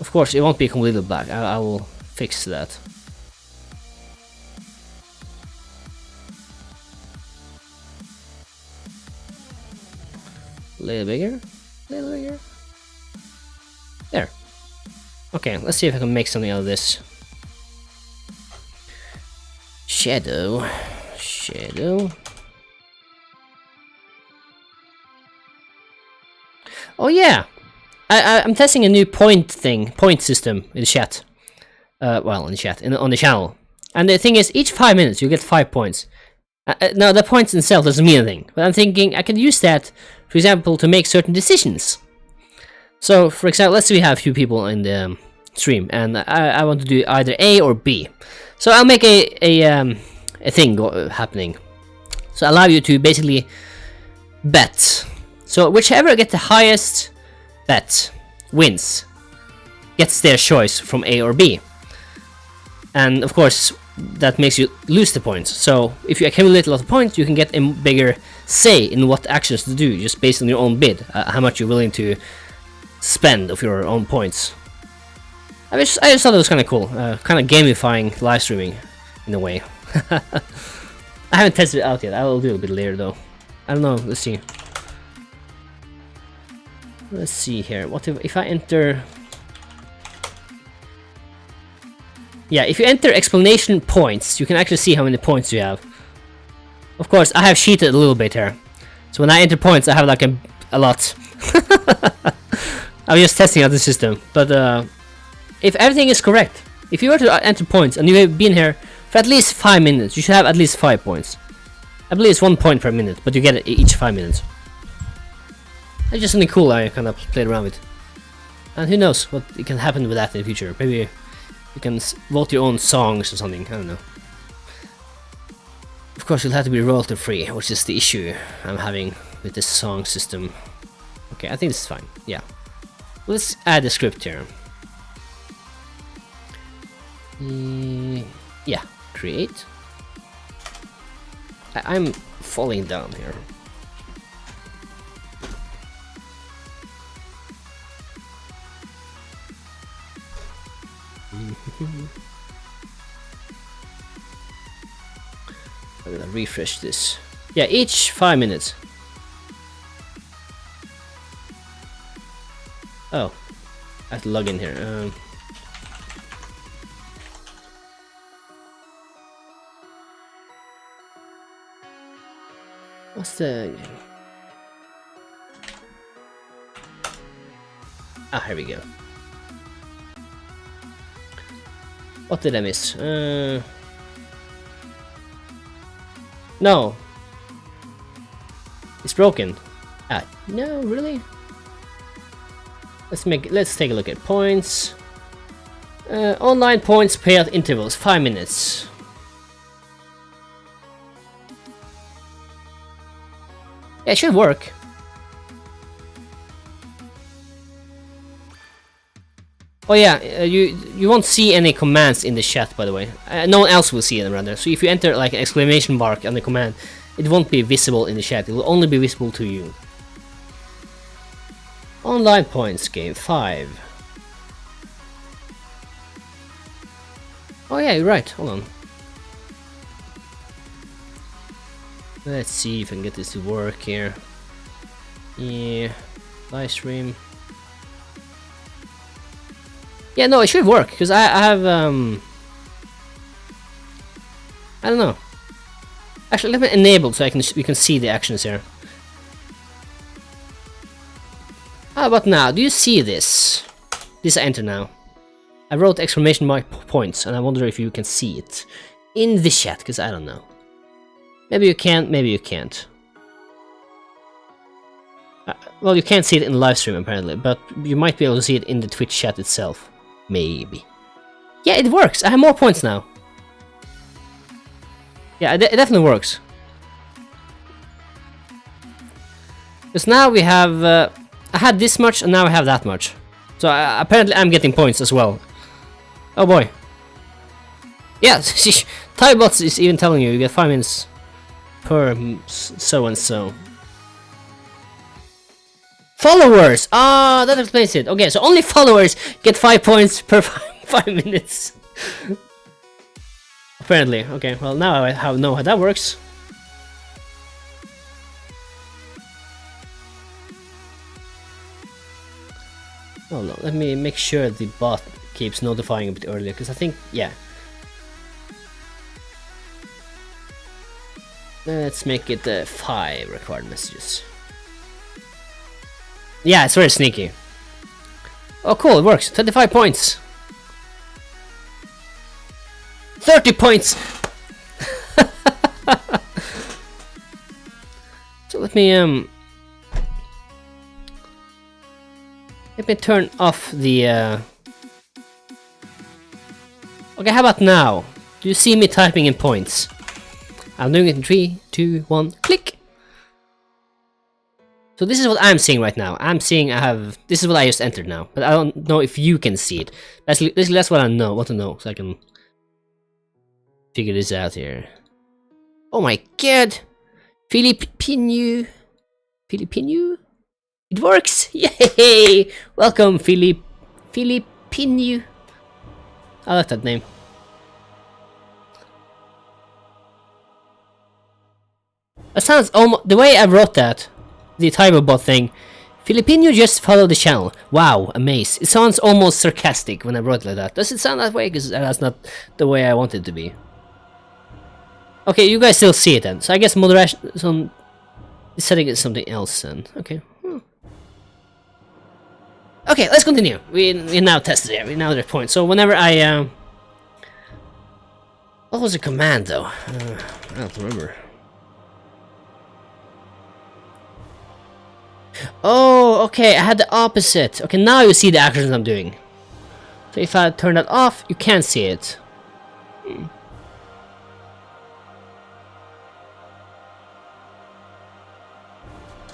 Of course, it won't be completely black. I will fix that. A little bigger. There. Okay, let's see if I can make something out of this. Shadow. Oh yeah! I'm testing a new point system in the chat. Well, in the chat, on the channel. And the thing is, each 5 minutes you get 5 points. Now, the points themselves doesn't mean anything, but I'm thinking I could use that, for example, to make certain decisions. So, for example, let's say we have a few people in the stream, and I want to do either A or B. So I'll make a thing happening. So I allow you to basically bet. So whichever gets the highest bet wins, gets their choice from A or B. And of course, that makes you lose the points. So if you accumulate a lot of points, you can get a bigger say in what actions to do, just based on your own bid, how much you're willing to spend of your own points. I just thought it was kind of cool, kind of gamifying live streaming in a way. I haven't tested it out yet. I will do it a bit later though. I don't know. Let's see. Let's see here. What if I enter? Yeah, if you enter explanation points, you can actually see how many points you have. Of course, I have cheated a little bit here. So when I enter points, I have like a lot. I'm just testing out the system. But if everything is correct, if you were to enter points and you have been here for at least 5 minutes, you should have at least 5 points. I believe it's 1 point per minute, but you get it each 5 minutes. It's just something cool I kind of played around with. And who knows what can happen with that in the future. Maybe you can vote your own songs or something, I don't know. Of course, you'll have to be royalty free, which is the issue I'm having with this song system. Okay, I think this is fine, yeah. Let's add a script here. Yeah, create. I'm falling down here. I'm gonna refresh this. Yeah, each 5 minutes. Oh, I have to log in here. What's the... Ah, here we go. What did I miss? No. It's broken. Ah, no, really? Let's take a look at points. Online points payout intervals, 5 minutes. Yeah, it should work. Oh yeah, you won't see any commands in the chat, by the way. No one else will see them, rather. So if you enter like an exclamation mark on the command, it won't be visible in the chat. It will only be visible to you. Online points game 5. Oh yeah, you're right. Hold on. Let's see if I can get this to work here. Yeah, Livestream. Yeah, no, it should work because I have I don't know. Actually, let me enable so we can see the actions here. How about now? Do you see this? This I enter now. I wrote exclamation mark points, and I wonder if you can see it in the chat because I don't know. Maybe you can, maybe you can't. Well, you can't see it in the live stream apparently, but you might be able to see it in the Twitch chat itself. Maybe. Yeah, it works. I have more points now. Yeah, it definitely works. Because now we have... I had this much and now I have that much. So apparently I'm getting points as well. Oh boy. Yeah, Tybots is even telling you get 5 minutes per so and so. Followers! Ah, that explains it. Okay, so only followers get 5 points per 5 minutes. Apparently. Okay, well now I know how that works. Oh no, let me make sure the bot keeps notifying a bit earlier, because I think, yeah. Let's make it 5 required messages. Yeah, it's very sneaky. Oh cool, it works. 25 points. 30 points! So let me turn off the Okay, how about now? Do you see me typing in points? I'm doing it in 3, 2, 1, click! So this is what I'm seeing right now. I'm seeing this is what I just entered now, but I don't know if you can see it. That's what I want to know, so I can figure this out here. Oh my god! Filipino? It works! Yay! Welcome, Filipino. I like that name. That sounds almost the way I wrote that. The Typerbot thing. Filipino just follow the channel. Wow, amazed. It sounds almost sarcastic when I wrote it like that. Does it sound that way? Because that's not the way I want it to be. Okay, you guys still see it then. So I guess moderation. This setting is something else then. Okay. Okay, let's continue. We now tested it. We now there's points. So whenever I what was the command though? I don't remember. Oh, okay, I had the opposite. Okay, now you see the actions I'm doing. So if I turn that off, you can't see it.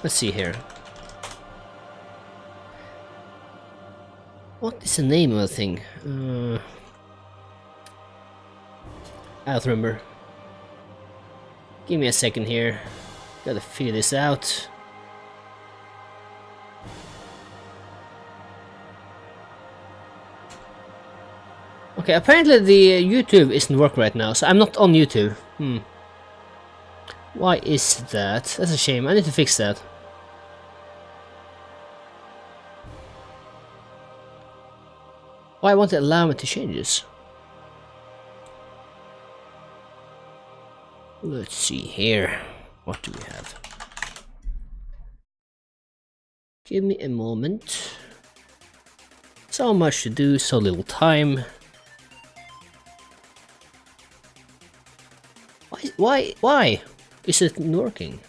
Let's see here. What is the name of the thing? I don't remember. Give me a second here. Gotta figure this out. Okay, apparently the YouTube isn't working right now, so I'm not on YouTube. Why is that? That's a shame. I need to fix that. Why won't it allow me to change this? Let's see here. What do we have? Give me a moment. So much to do, so little time. Why is it working?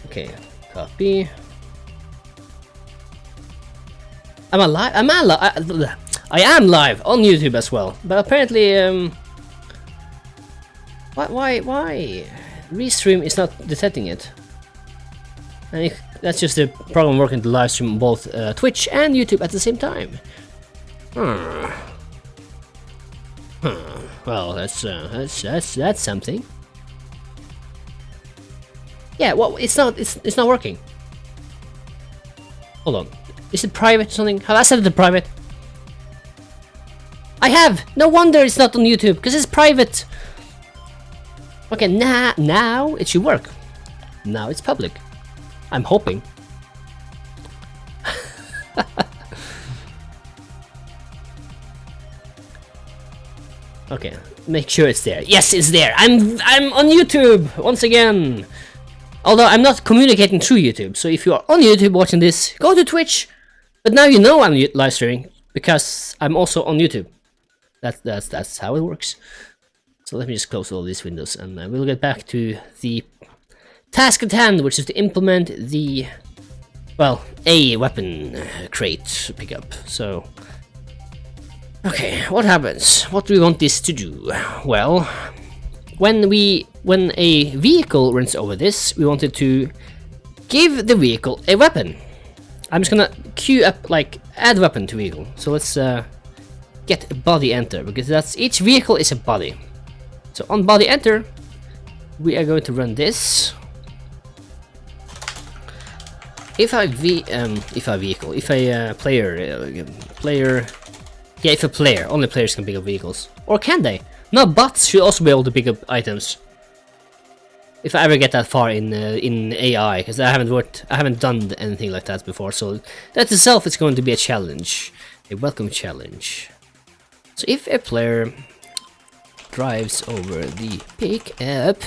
Okay, copy. I'm alive. I am live on YouTube as well, but apparently, why? Restream is not detecting it. And that's just the problem working to live stream on both Twitch and YouTube at the same time. Well, that's something. Yeah, well, it's not working. Hold on, is it private or something? Have I set it to private? I have. No wonder it's not on YouTube because it's private. Okay, now it should work. Now it's public. I'm hoping. Okay, make sure it's there. Yes, it's there. I'm on YouTube once again. Although I'm not communicating through YouTube, so if you are on YouTube watching this, go to Twitch. But now you know I'm live streaming because I'm also on YouTube. That's how it works. So let me just close all these windows, and we'll get back to the task at hand, which is to implement the, well, a weapon crate pickup. So, okay, what happens? What do we want this to do? Well, when a vehicle runs over this, we want it to give the vehicle a weapon. I'm just gonna queue up, like, add weapon to vehicle. So let's get body enter, because that's each vehicle is a body. So on body enter, we are going to run this. If a player, only players can pick up vehicles, or can they? No, bots should also be able to pick up items. If I ever get that far in AI, because I haven't done anything like that before, so that itself is going to be a challenge, a welcome challenge. So if a player drives over the pickup,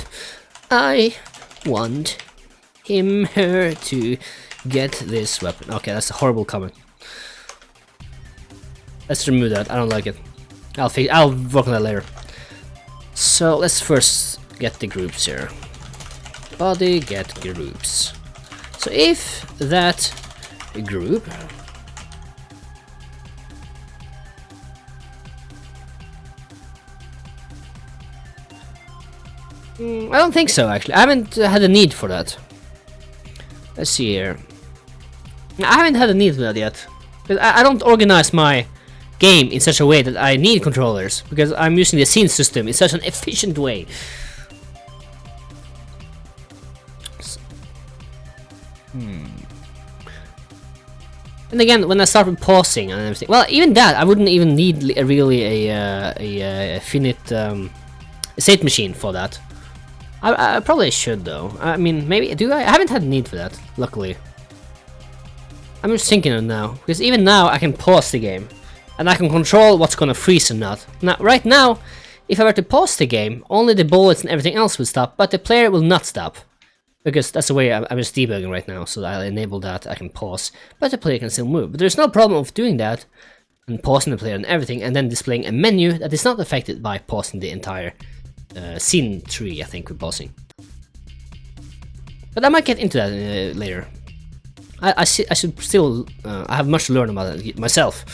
I want her to get this weapon. Okay, that's a horrible comment. Let's remove that. I don't like it. I'll work on that later. So let's first get the groups here. Body get groups. So if that group I don't think so, actually. I haven't had a need for that. Let's see here. I haven't had a need for that yet. But I don't organize my game in such a way that I need controllers, because I'm using the scene system in such an efficient way. And again, when I start with pausing and everything, well, even that, I wouldn't even need really a finite state machine for that. I probably should, though. I mean, maybe do I? I haven't had a need for that, luckily. I'm just thinking of it now, because even now I can pause the game, and I can control what's gonna freeze and not. Now, right now, if I were to pause the game, only the bullets and everything else will stop, but the player will not stop. Because that's the way I'm just debugging right now, so I'll enable that, I can pause, but the player can still move. But there's no problem of doing that, and pausing the player and everything, and then displaying a menu that is not affected by pausing the entire scene tree, I think, with pausing. But I might get into that later. I should still, I have much to learn about it myself.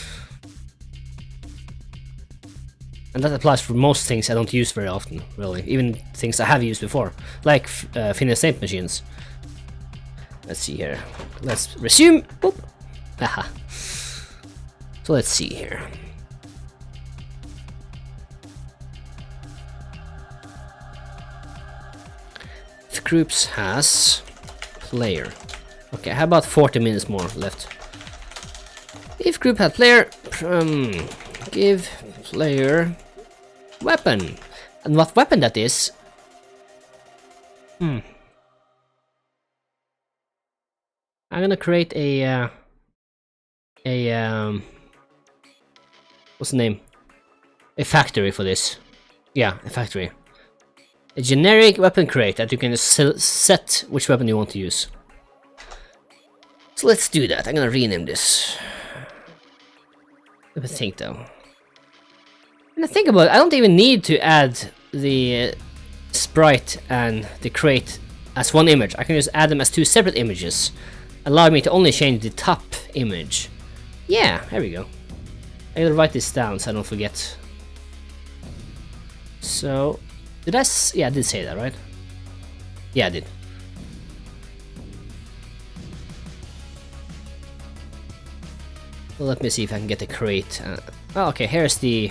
And that applies for most things I don't use very often, really. Even things I have used before, like finite state machines. Let's see here. Let's resume. Boop. Haha. So let's see here. If groups has player. Okay, how about 40 minutes more left? If group had player, give player weapon. And what weapon that is? I'm gonna create a what's the name? A factory for this. Yeah, a factory. A generic weapon crate that you can just set which weapon you want to use. So let's do that. I'm gonna rename this. Let me think though. When I think about it, I don't even need to add the sprite and the crate as one image. I can just add them as two separate images, allowing me to only change the top image. Yeah, there we go. I gotta write this down so I don't forget. So, did I yeah, I did say that, right? Yeah, I did. Well, let me see if I can get the crate. Oh, okay, here's the...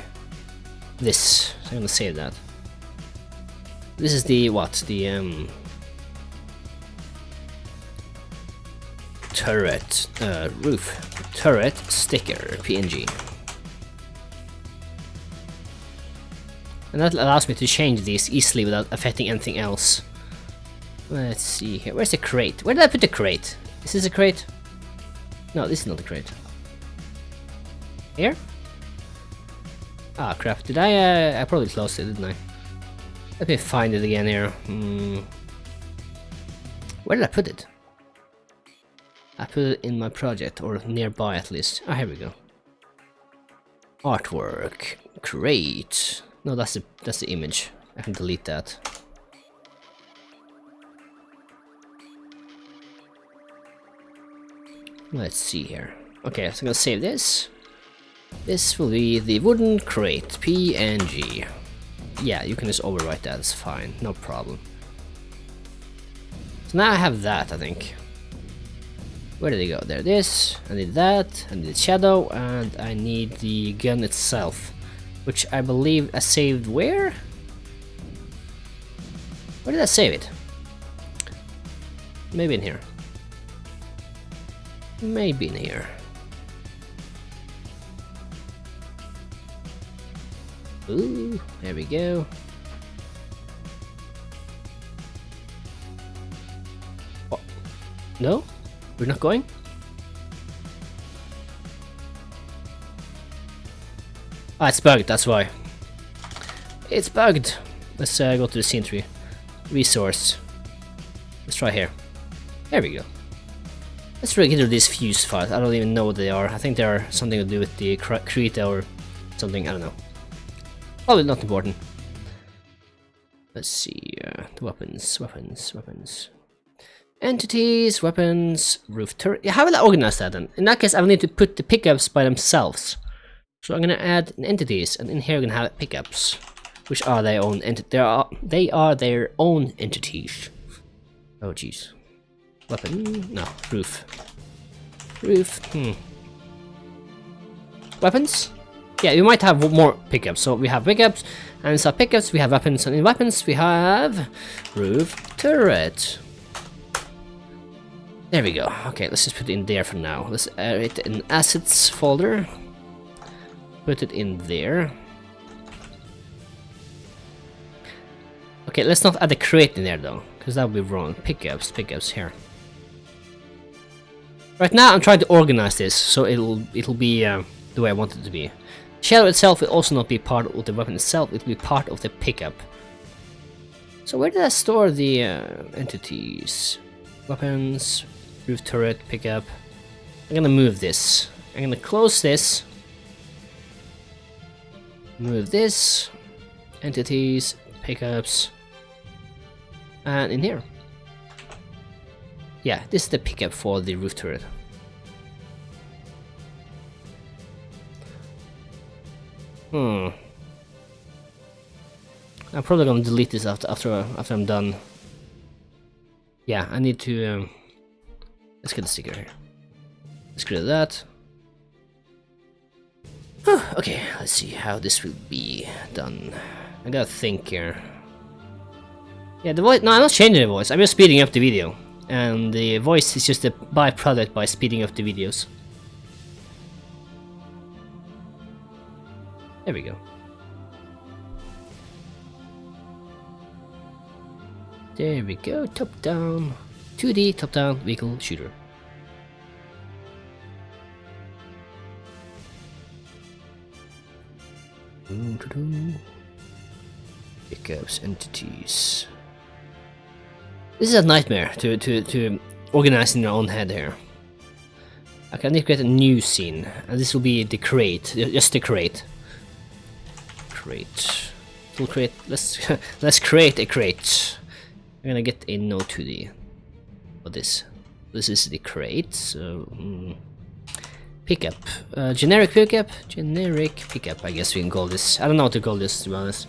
this. So I'm gonna save that. This is the, what? The, turret, roof. Turret sticker, PNG. And that allows me to change these easily without affecting anything else. Let's see here. Where's the crate? Where did I put the crate? Is this a crate? No, this is not a crate. Here? Ah, crap. Did I probably closed it, didn't I? Let me find it again here. Where did I put it? I put it in my project, or nearby at least. Ah, here we go. Artwork. Crate. No, that's the image. I can delete that. Let's see here. Okay, so I'm gonna save this. This will be the wooden crate, PNG. Yeah, you can just overwrite that, it's fine, no problem. So now I have that, I think. Where did it go? There it is. I need that, I need shadow, and I need the gun itself. Which I believe I saved where? Where did I save it? Maybe in here. Maybe in here. Ooh, there we go. Oh, no? We're not going? Ah, it's bugged, that's why. It's bugged. Let's go to the scene tree. Resource. Let's try here. There we go. Let's try to get rid of these fuse files. I don't even know what they are. I think they are something to do with the Krita or something, I don't know. Probably not important. Let's see, the weapons. Entities, weapons, roof turret. Yeah, how will I organize that then? In that case, I will need to put the pickups by themselves. So I'm gonna add an entities, and in here we're gonna have pickups, which are their own they are their own entities. Oh jeez. Weapon? No, roof. Weapons? Yeah, we might have more pickups. So we have pickups, and inside pickups we have weapons, and in weapons we have roof turret. There we go. Okay, let's just put it in there for now. Let's add it in assets folder. Put it in there. Okay, let's not add a crate in there though, because that would be wrong. Pickups here. Right now I'm trying to organize this so it'll be the way I want it to be. Shadow itself will also not be part of the weapon itself, it will be part of the pickup. So where did I store the entities? Weapons, roof turret, pickup. I'm gonna move this. I'm gonna close this. Move this. Entities, pickups. And in here. Yeah, this is the pickup for the roof turret. I'm probably gonna delete this after I'm done. Yeah, I need to. Let's get the sticker here. Let's get rid of that. Okay, let's see how this will be done. I gotta think here. Yeah, the voice. No, I'm not changing the voice. I'm just speeding up the video, and the voice is just a byproduct by speeding up the videos. There we go. There we go, top down, 2D top down vehicle shooter. Pickups, entities. This is a nightmare to organize in your own head here. Okay, I need to create a new scene, and this will be the crate, just the crate. Crate. We'll create. Let's create a crate. I'm gonna get a node to the. What this? This is the crate. So pickup, generic pickup, I guess we can call this. I don't know what to call this, to be honest.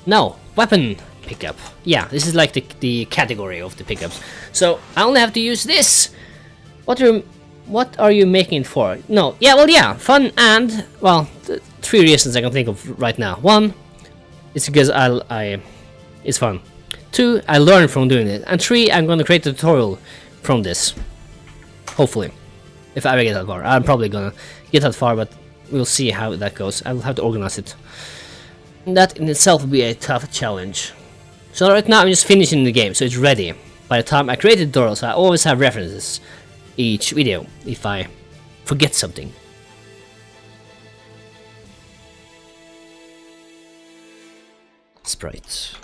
No, weapon pickup. Yeah, this is like the category of the pickups. So I only have to use this. What are you making it for? No, yeah, well, yeah, fun and well, 3 reasons I can think of right now. 1, it's because it's fun. 2, I learned from doing it, and 3, I'm gonna create a tutorial from this. Hopefully, if I ever get that far. I'm probably gonna get that far, but we'll see how that goes. I'll have to organize it. And that in itself will be a tough challenge. So right now I'm just finishing the game, so it's ready. By the time I create the tutorial, so I always have references each video if I forget something. Sprite.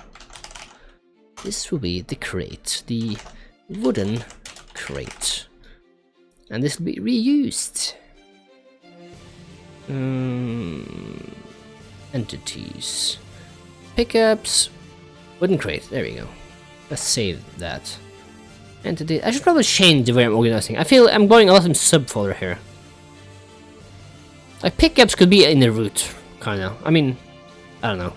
This will be the crate, the wooden crate. And this will be reused. Entities. Pickups. Wooden crate. There we go. Let's save that. Entity. I should probably change the way I'm organizing. I feel I'm going a lot in subfolder here. Like pickups could be in the root, kinda. I mean, I don't know.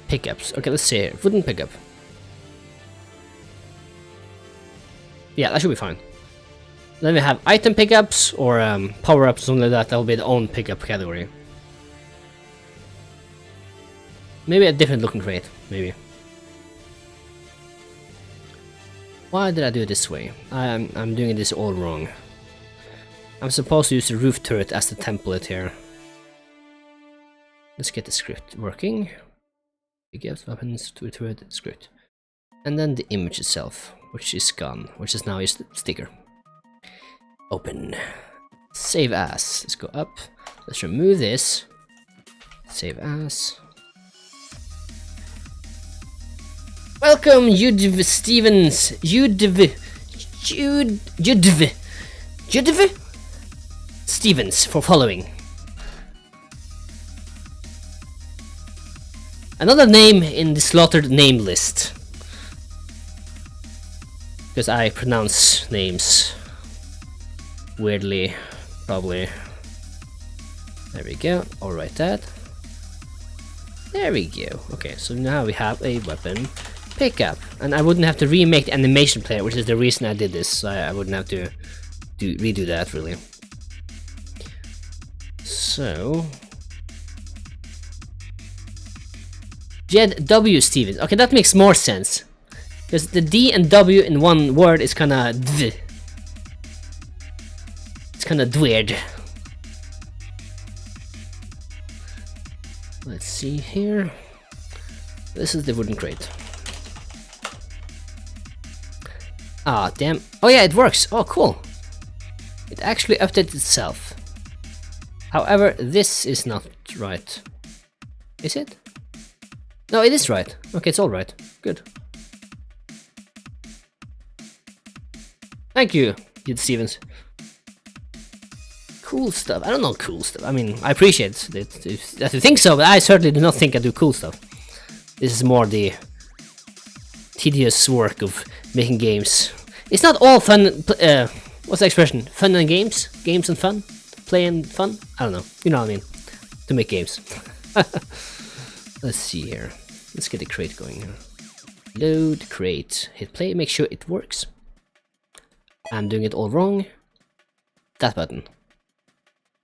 Pickups. Okay, let's see here. Wooden pickup. Yeah, that should be fine. Then we have item pickups or power-ups, something like that. That will be the own pickup category. Maybe a different looking crate. Maybe. Why did I do it this way? I'm doing this all wrong. I'm supposed to use the roof turret as the template here. Let's get the script working. Pickups, weapons, turret, script. And then the image itself, which is gone, which is now just a sticker. Open. Save as. Let's go up. Let's remove this. Save as. Welcome, Judv Stevens. Judv Stevens for following. Another name in the slaughtered name list. Because I pronounce names weirdly, probably. There we go. I'll write that. There we go. Okay, so now we have a weapon pickup, and I wouldn't have to remake the animation player, which is the reason I did this. So I wouldn't have to redo that really. So Jed W. Stevens. Okay, that makes more sense. Because the D and W in one word is kinda dv. It's kinda weird. Let's see here. This is the wooden crate. Ah, damn. Oh yeah, it works. Oh, cool. It actually updated itself. However, this is not right. Is it? No, it is right. Okay, it's all right. Good. Thank you, Jed Stevens. Cool stuff. I don't know cool stuff. I mean, I appreciate that you think so, but I certainly do not think I do cool stuff. This is more the tedious work of making games. It's not all fun. What's the expression? Fun and games? Games and fun? Play and fun? I don't know. You know what I mean. To make games. Let's see here. Let's get the crate going here. Load crate. Hit play. Make sure it works. I'm doing it all wrong. That button.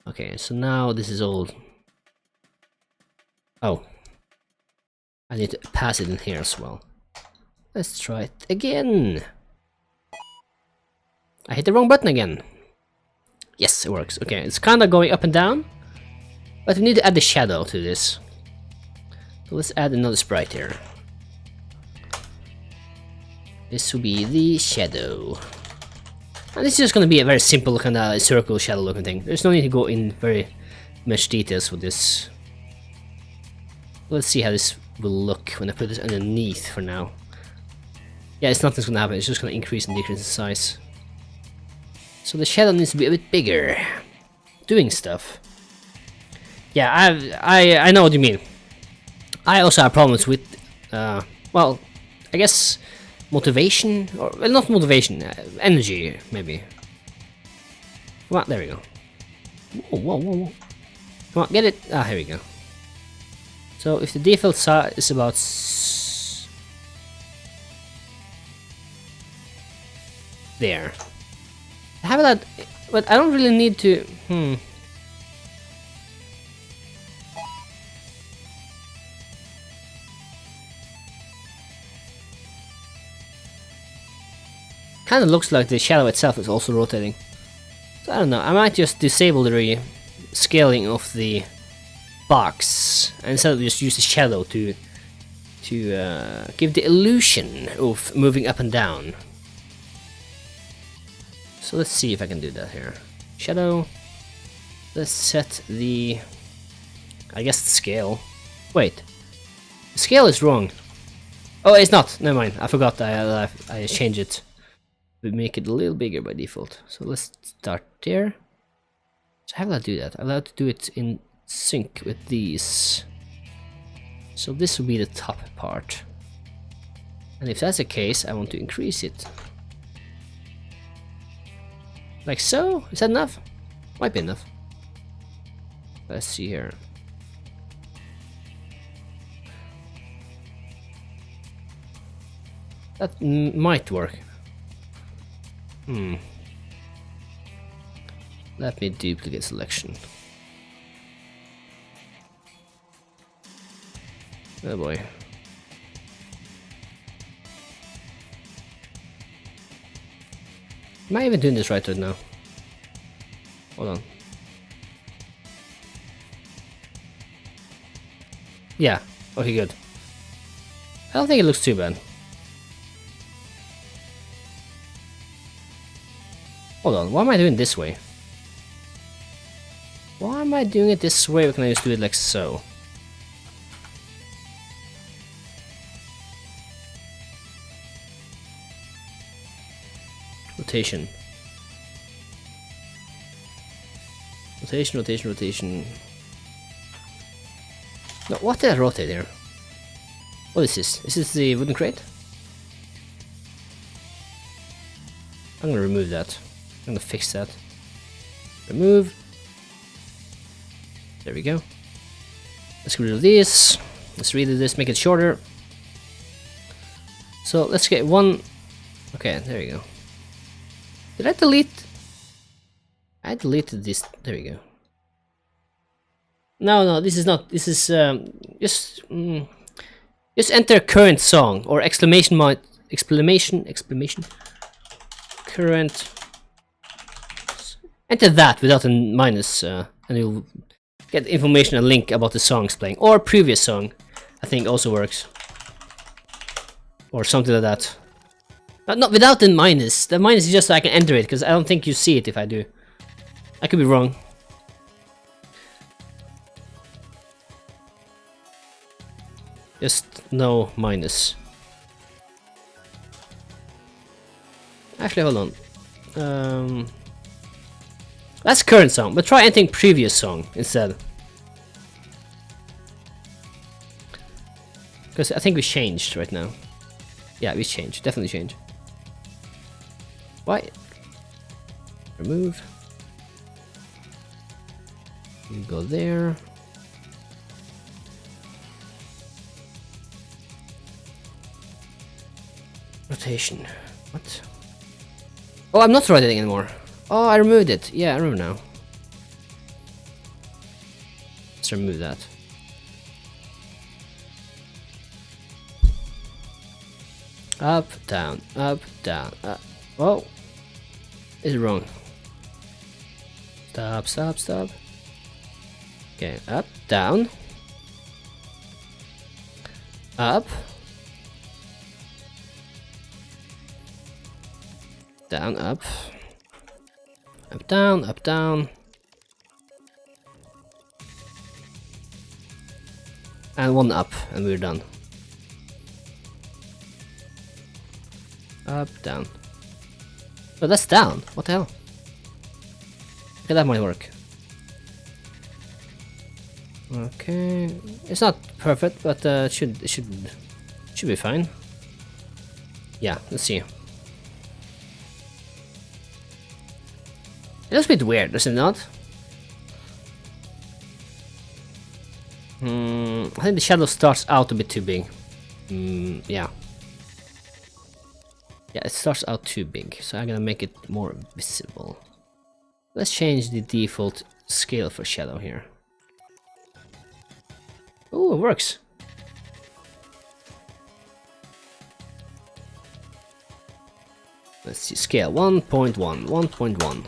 Okay, so now this is all... Oh. I need to pass it in here as well. Let's try it again. I hit the wrong button again. Yes, it works. Okay, it's kind of going up and down. But we need to add the shadow to this. So let's add another sprite here. This will be the shadow. And this is just going to be a very simple kind of circle shadow looking thing. There's no need to go in very much details with this. Let's see how this will look when I put this underneath for now. Yeah, it's nothing's gonna happen, it's just gonna increase and decrease in size. So the shadow needs to be a bit bigger. Doing stuff. Yeah, I know what you mean. I also have problems with, well, I guess motivation, or well, not motivation, energy, maybe. Come on, there we go. Whoa, whoa, whoa, whoa. Come on, get it. Ah, here we go. So if the default size is about there. I have that, but I don't really need to. Kind of looks like the shadow itself is also rotating. So I don't know. I might just disable the scaling of the box and instead of just use the shadow to give the illusion of moving up and down. So let's see if I can do that here. Shadow. Let's set the, I guess, the scale. Wait, the scale is wrong. Oh, it's not. Never mind. I forgot. I changed it. We make it a little bigger by default. So let's start there. So how will I do that? I'm allowed to do it in sync with these. So this will be the top part. And if that's the case, I want to increase it. Like so? Is that enough? Might be enough. Let's see here. That might work. Let me duplicate selection. Oh boy. Am I even doing this right now? Hold on. Yeah, okay, good. I don't think it looks too bad. Hold on, why am I doing it this way? Why am I doing it this way? Or can I just do it like so? Rotation. Rotation, rotation, rotation. No, what did I rotate here? What is this? Is this the wooden crate? I'm gonna remove that. I'm gonna fix that. Remove. There we go. Let's get rid of this. Let's read this, make it shorter. So let's get one. Okay, there we go. Did I delete? I deleted this. There we go. No, this is not. This is just enter current song or exclamation mark, exclamation. Current. Enter that without a minus, and you'll get information and link about the songs playing or previous song. I think also works, or something like that. Not without the minus. The minus is just so I can enter it because I don't think you see it if I do. I could be wrong. Just no minus. Actually, hold on. That's current song, but try entering previous song instead. Because I think we changed right now. Yeah, we changed. Definitely changed. Why? Remove. You go there. Rotation. What? Oh, I'm not rotating anymore. Oh, I removed it. Yeah, I remember now. Let's remove that. Up, down, up, down, up. Oh, is it wrong? Stop, stop, stop. Okay, up, down. Up. Down, up. Up, down, up, down. And one up, and we're done. Up, down. Oh, that's down. What the hell? Okay, that might work. Okay, it's not perfect, but it should be fine. Yeah, let's see. It looks a bit weird, does it not? I think the shadow starts out a bit too big. Yeah. Yeah, it starts out too big, so I'm gonna make it more visible. Let's change the default scale for shadow here. Oh, it works. Let's see, scale 1.1, 1.1,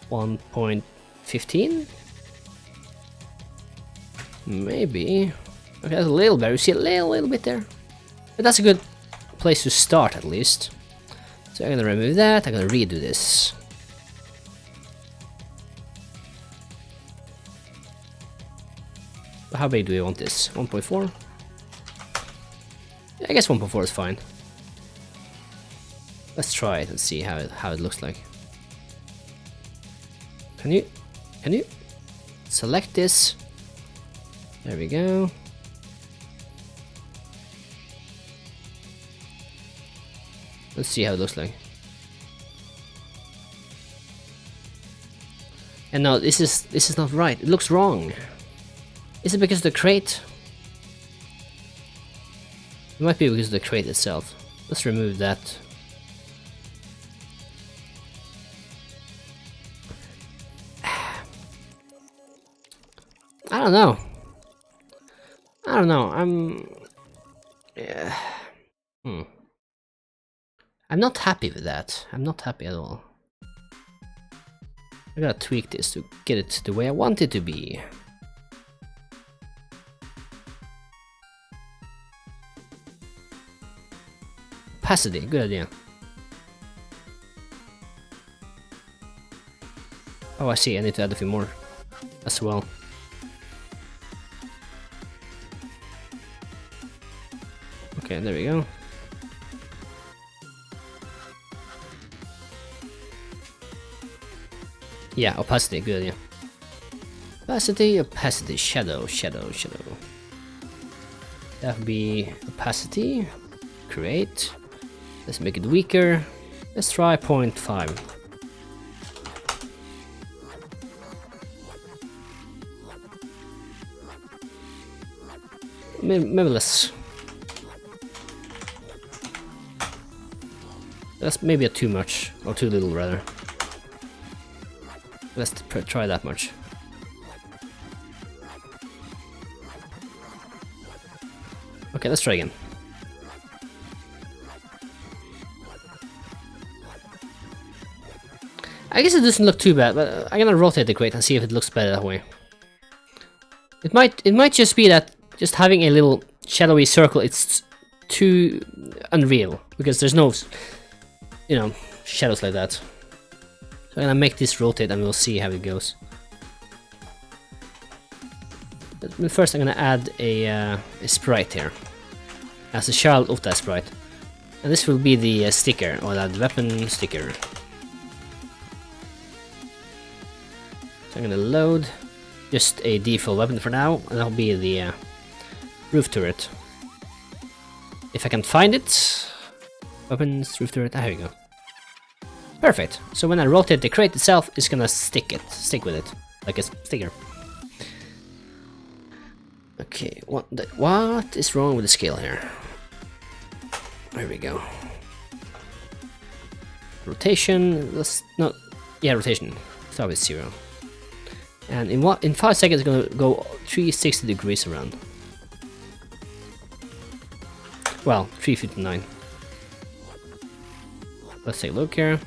1.15? Maybe. Okay, that's a little better. You see a little bit there. But that's a good place to start, at least. So I'm gonna remove that. I'm gonna redo this. How big do we want this? 1.4? Yeah, I guess 1.4 is fine. Let's try it and see how it looks like. Can you select this? There we go. Let's see how it looks like. And no, this is not right. It looks wrong. Is it because of the crate? It might be because of the crate itself. Let's remove that. I don't know. Yeah. I'm not happy with that. I'm not happy at all. I gotta tweak this to get it the way I want it to be. Opacity, good idea. Oh, I see, I need to add a few more as well. Okay, there we go. Yeah, opacity, good idea. Opacity, shadow. That would be opacity. Create. Let's make it weaker. Let's try 0.5. Maybe less. That's maybe too much, or too little rather. Let's try that much. Okay, let's try again. I guess it doesn't look too bad, but I'm gonna rotate the crate and see if it looks better that way. It might just be that just having a little shadowy circle, it's too unreal because there's no, you know, shadows like that. So I'm gonna make this rotate and we'll see how it goes. But first I'm gonna add a sprite here as a child of that sprite, and this will be the sticker, or that weapon sticker. So I'm gonna load just a default weapon for now, and that'll be the roof turret. If I can find it, weapons, roof turret, here we go. Perfect. So when I rotate the crate itself, it's gonna stick with it, like a sticker. Okay, what is wrong with the scale here? There we go. Rotation. Let's not. Yeah, rotation. Start with 0. And in 5 seconds, it's gonna go 360 degrees around. Well, 359. Let's take a look here.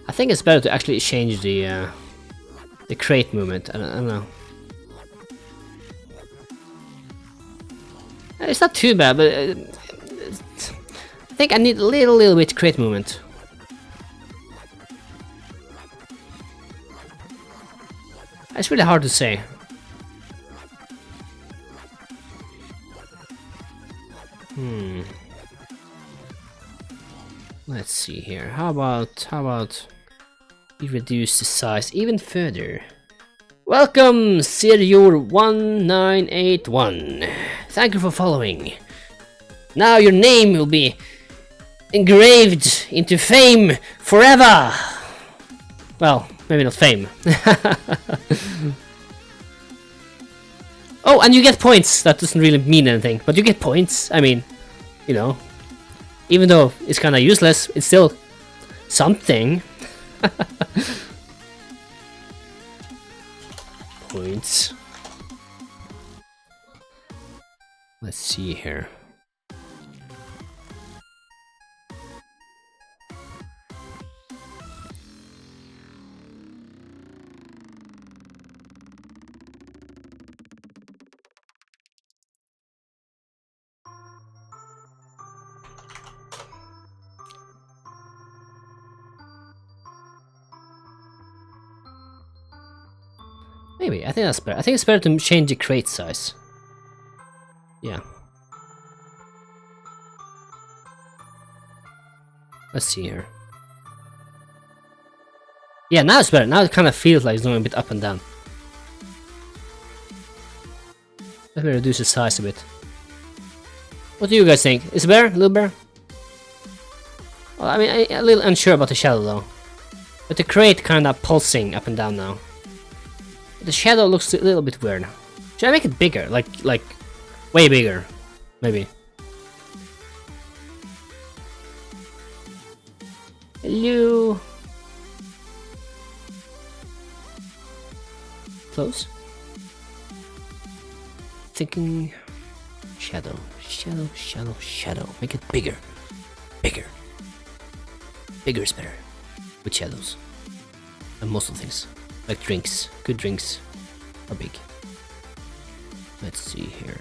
I think it's better to actually change the crate movement. I don't know. It's not too bad, but I think I need a little bit crate movement. It's really hard to say. Let's see here. How about we reduce the size even further? Welcome, Sirior1981. Thank you for following. Now your name will be engraved into fame forever. Well, maybe not fame. Oh, and you get points. That doesn't really mean anything, but you get points. I mean, you know, even though it's kind of useless, it's still something. Points. Let's see here. Maybe, I think that's better. I think it's better to change the crate size. Yeah. Let's see here. Yeah, now it's better. Now it kind of feels like it's going a bit up and down. Let me reduce the size a bit. What do you guys think? Is it better? A little better? Well, I mean, I'm a little unsure about the shadow though. But the crate kind of pulsing up and down now. The shadow looks a little bit weird. Should I make it bigger? Like way bigger, maybe. Hello. Close. Thinking shadow, shadow, shadow, shadow. Make it bigger, bigger. Bigger is better with shadows. And most of the things. Like drinks, good drinks are big. Let's see here.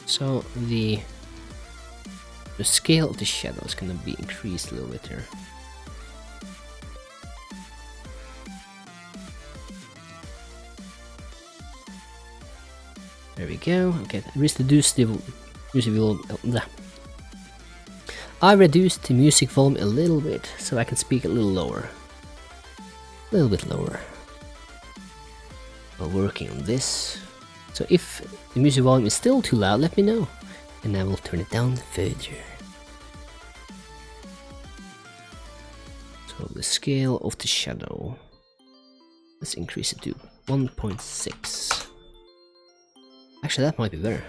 So the scale of the shadow is gonna be increased a little bit here. There we go. Okay, reduce the music volume. I reduced the music volume a little bit so I can speak a little lower. A little bit lower. While working on this. So if the music volume is still too loud, let me know. And I will turn it down further. So the scale of the shadow. Let's increase it to 1.6. Actually, that might be better.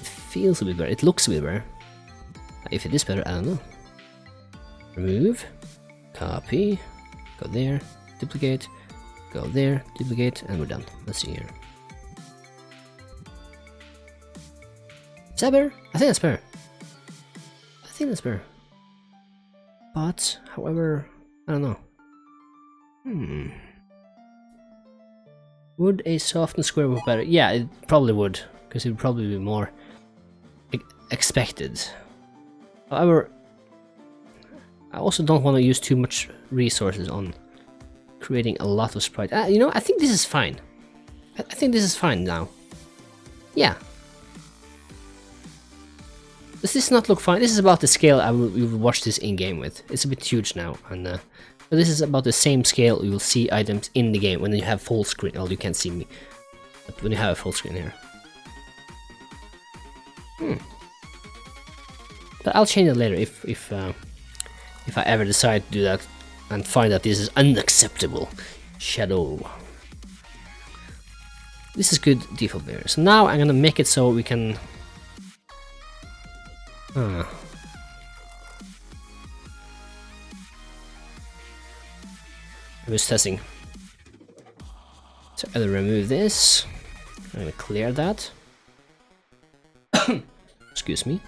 It feels a bit better. It looks a bit better. If it is better, I don't know. Remove. Copy. Go there. Duplicate, go there, duplicate, and we're done. Let's see here. Is that better? I think that's better. I think that's better. But, however, I don't know. Would a softened square work better? Yeah, it probably would, because it would probably be more expected. However, I also don't want to use too much resources on creating a lot of sprites. You know, I think this is fine. I think this is fine now. Yeah. Does this not look fine? This is about the scale we will watch this in-game with. It's a bit huge now, and but this is about the same scale you will see items in the game when you have full screen. Oh, you can't see me. But when you have a full screen here. But I'll change it later if I ever decide to do that. And find that this is unacceptable. Shadow. This is good default behavior. So now I'm gonna make it so we can. I was testing. So I'll remove this. I'm gonna clear that. Excuse me.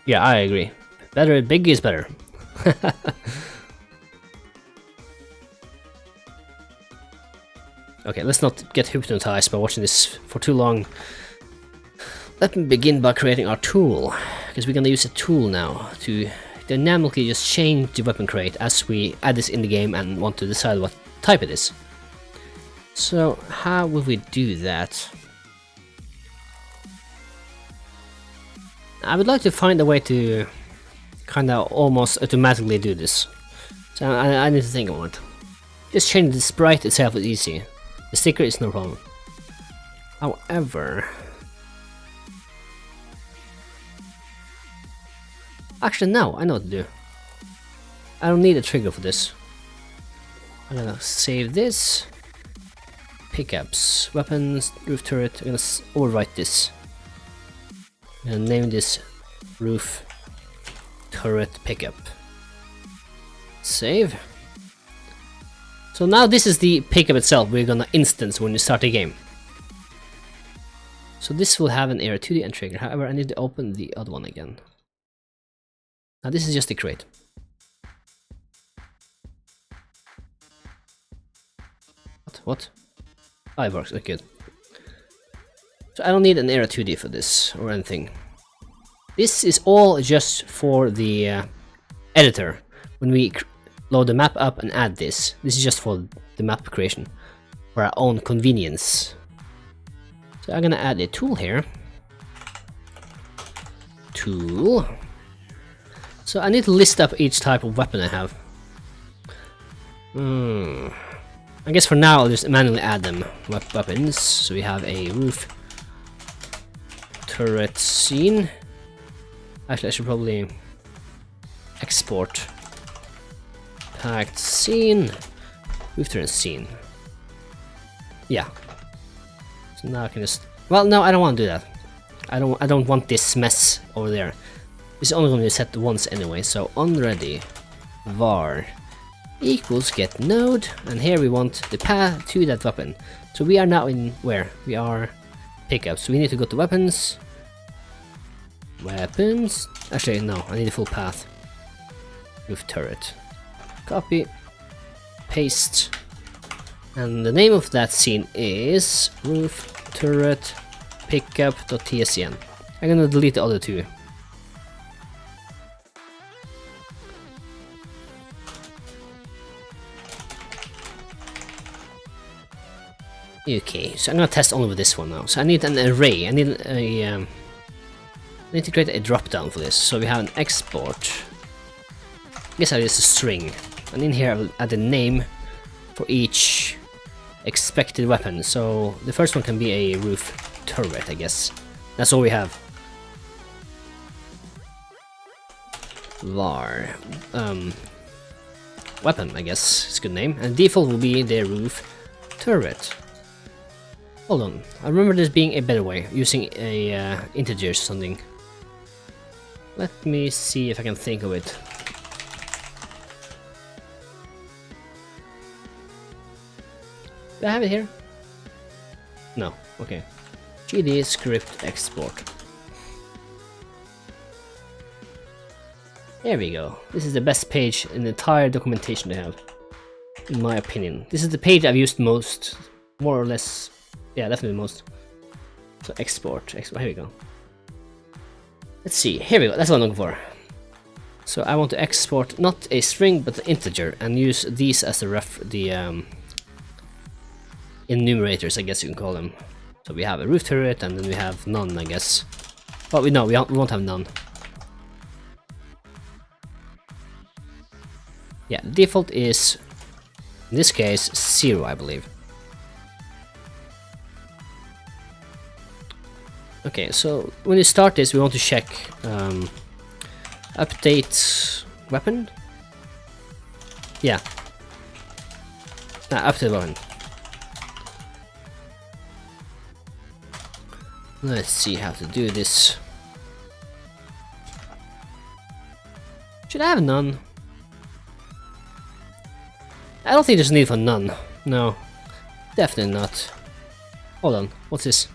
Yeah, I agree. Better, big is better. Okay, let's not get hypnotized by watching this for too long. Let me begin by creating our tool, because we're gonna use a tool now to dynamically just change the weapon crate as we add this in the game and want to decide what type it is. So how will we do that? I would like to find a way to kinda almost automatically do this. So I need to think about it. Just change the sprite itself is easy. The sticker is no problem. However... Actually no, I know what to do. I don't need a trigger for this. I'm gonna save this. Pickups, weapons, roof turret. I'm gonna overwrite this. I'm gonna name this roof turret pickup. Save. So now this is the pickup itself we're gonna instance when you start the game. So this will have an error 2D and trigger. However, I need to open the other one again. Now this is just a crate. What? Oh, it works. Okay, good. So I don't need an error 2D for this or anything. This is all just for the editor. When we load the map up and add this is just for the map creation, for our own convenience. So I'm gonna add a tool here. Tool. So I need to list up each type of weapon I have. I guess for now I'll just manually add them. Weapons. So we have a roof turret scene. Actually, I should probably export packed scene, roof turret scene. Yeah. So now I can just. Well, no, I don't want to do that. I don't want this mess over there. It's only going to be set once anyway. So on ready var equals get node, and here we want the path to that weapon. So we are now in where we are pickups. So we need to go to weapons. Weapons. Actually, no, I need the full path. Roof turret. Copy. Paste. And the name of that scene is roof turret pickup.tscn. I'm gonna delete the other two. Okay, so I'm gonna test only with this one now. So I need an array. I need a I need to create a drop down for this. So we have an export. I guess I use a string, and in here I will add a name for each expected weapon. So the first one can be a roof turret, I guess. That's all we have. Var weapon, I guess it's a good name, and default will be the roof turret. Hold on, I remember this being a better way, using a integer or something. Let me see if I can think of it. Do I have it here? No, okay. GD script export. There we go. This is the best page in the entire documentation they have, in my opinion. This is the page I've used most, more or less. Yeah, definitely most. So export, here we go. Let's see, here we go, that's what I'm looking for. So I want to export not a string but an integer and use these as the enumerators, I guess you can call them. So we have a roof turret and then we have none, I guess. But we won't have none. Yeah, the default is, in this case, 0, I believe. Okay, so when you start this, we want to check update weapon. Yeah. Update weapon. Let's see how to do this. Should I have none? I don't think there's a need for none. No, definitely not. Hold on, what's this?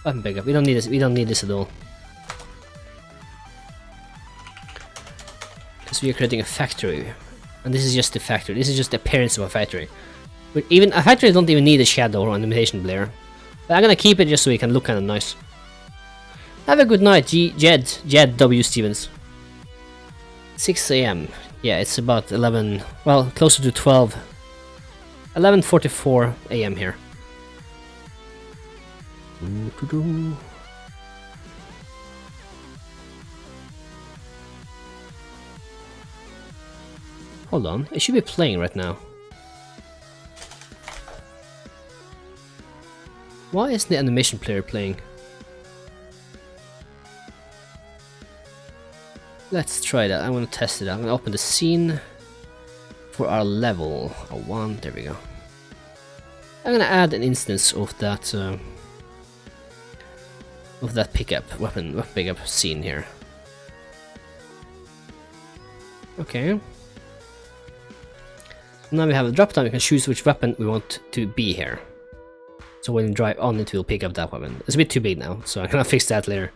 Weapon pickup. We don't need this. We don't need this at all. Because we are creating a factory, and this is just the factory. This is just the appearance of a factory. But even a factory don't even need a shadow or an imitation blare. But I'm gonna keep it just so it can look kind of nice. Have a good night, Jed W Stevens. 6 AM. Yeah, it's about 11. Well, closer to 12 11:44 a.m. here. Hold on, it should be playing right now. Why isn't the animation player playing? Let's try that. I want to test it. I'm gonna open the scene for our level. A 1, there we go. I'm gonna add an instance of that weapon pickup scene here. Okay. Now we have a drop down. We can choose which weapon we want to be here. So when you drive on it, we'll pick up that weapon. It's a bit too big now, so I'm gonna fix that later.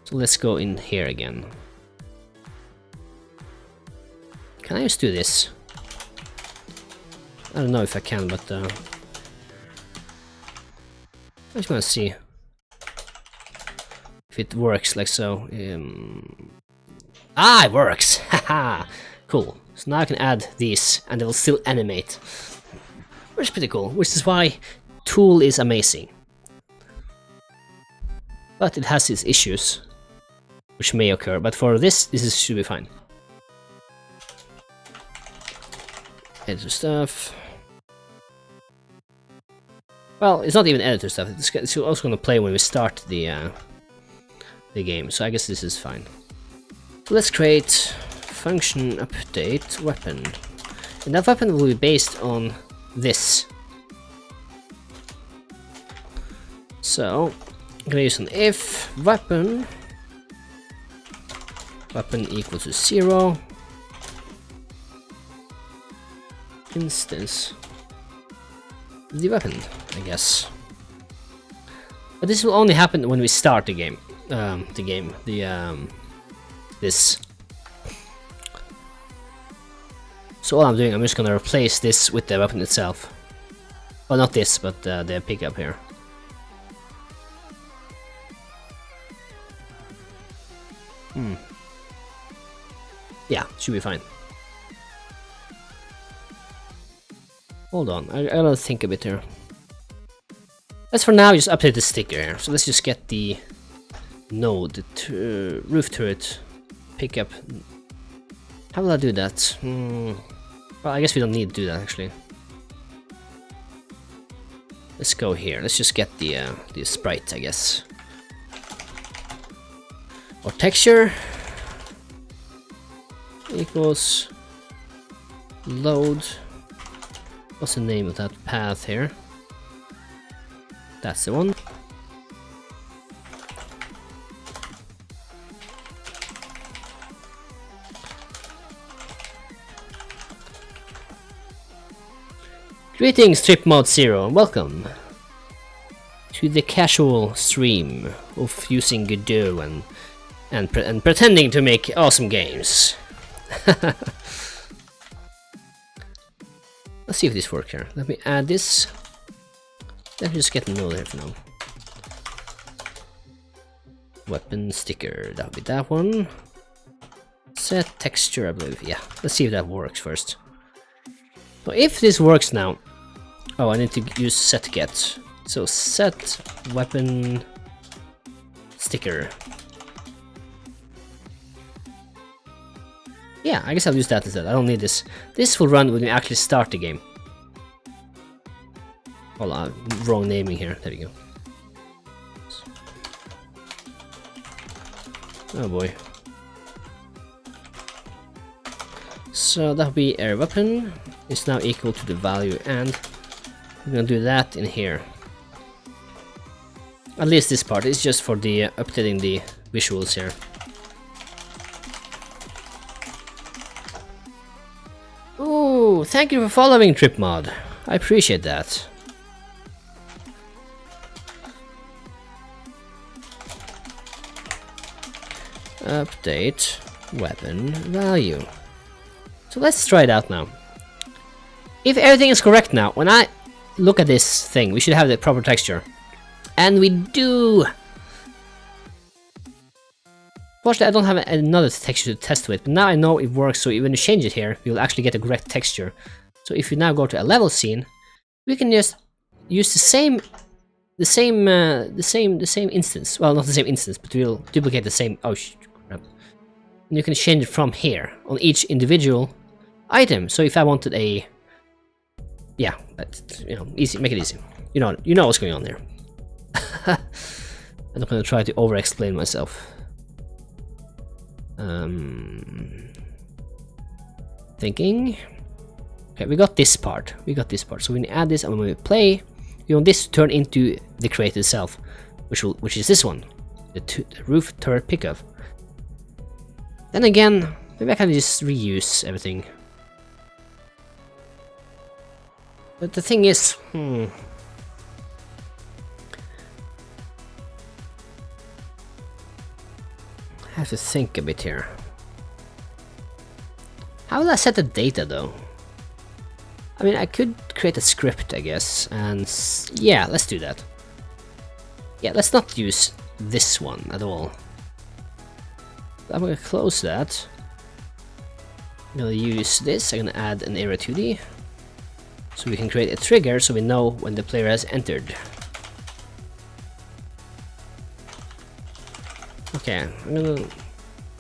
So let's go in here again. Can I just do this? I don't know if I can, but I just wanna see if it works like so. Ah, it works! Haha! Cool. So now I can add these, and they will still animate. Which is pretty cool, which is why Tool is amazing. But it has its issues, which may occur, but for this should be fine. Editor stuff. Well, it's not even editor stuff, it's also going to play when we start the game, so I guess this is fine. So let's create function update weapon. And that weapon will be based on this. So I'm gonna use an if weapon equal to 0 instance the weapon, I guess. But this will only happen when we start the game. This. So all I'm doing, I'm just gonna replace this with the weapon itself. Well, not this, but the pickup here. Yeah, should be fine. Hold on, I gotta think a bit here. Let's for now just update the sticker here. So let's just get the node, the roof turret pickup. How will I do that? Well, I guess we don't need to do that actually. Let's go here. Let's just get the sprite, I guess. Or texture equals load. What's the name of that path here? That's the one. Greetings, Trip Mod 0, and welcome to the casual stream of using Godot and pretending to make awesome games. Let's see if this works here. Let me add this. Let me just get a node here for now. Weapon sticker, that would be that one. Set texture, I believe. Yeah, let's see if that works first. So if this works now, oh, I need to use set get. So set weapon sticker. Yeah, I guess I'll use that instead. I don't need this. This will run when we actually start the game. Hold on, wrong naming here. There we go. Oh boy. So that'll be air weapon. It's now equal to the value, and we're gonna do that in here. At least this part is just for the updating the visuals here. Ooh, thank you for following, TripMod. I appreciate that. Update weapon value. So let's try it out now. If everything is correct now, when I look at this thing, we should have the proper texture. And we do! Fortunately, I don't have another texture to test with, but now I know it works, so when you change it here, you'll actually get a correct texture. So if you now go to a level scene, we can just use the same instance. Well, not the same instance, but we'll duplicate the same. Oh crap! And you can change it from here on each individual item. So if I wanted a, yeah, but you know, easy, make it easy. You know what's going on there. I'm not gonna try to over-explain myself. Thinking. Okay, we got this part. So when we add this and when we play, we want this to turn into the crate itself, which is this one, the roof turret pickup. Then again, maybe I can just reuse everything. But the thing is, I have to think a bit here. How will I set the data though? I mean, I could create a script, I guess, and yeah, let's do that. Yeah, let's not use this one at all. I'm gonna close that. I'm gonna use this. I'm gonna add an area 2D, so we can create a trigger so we know when the player has entered. Okay,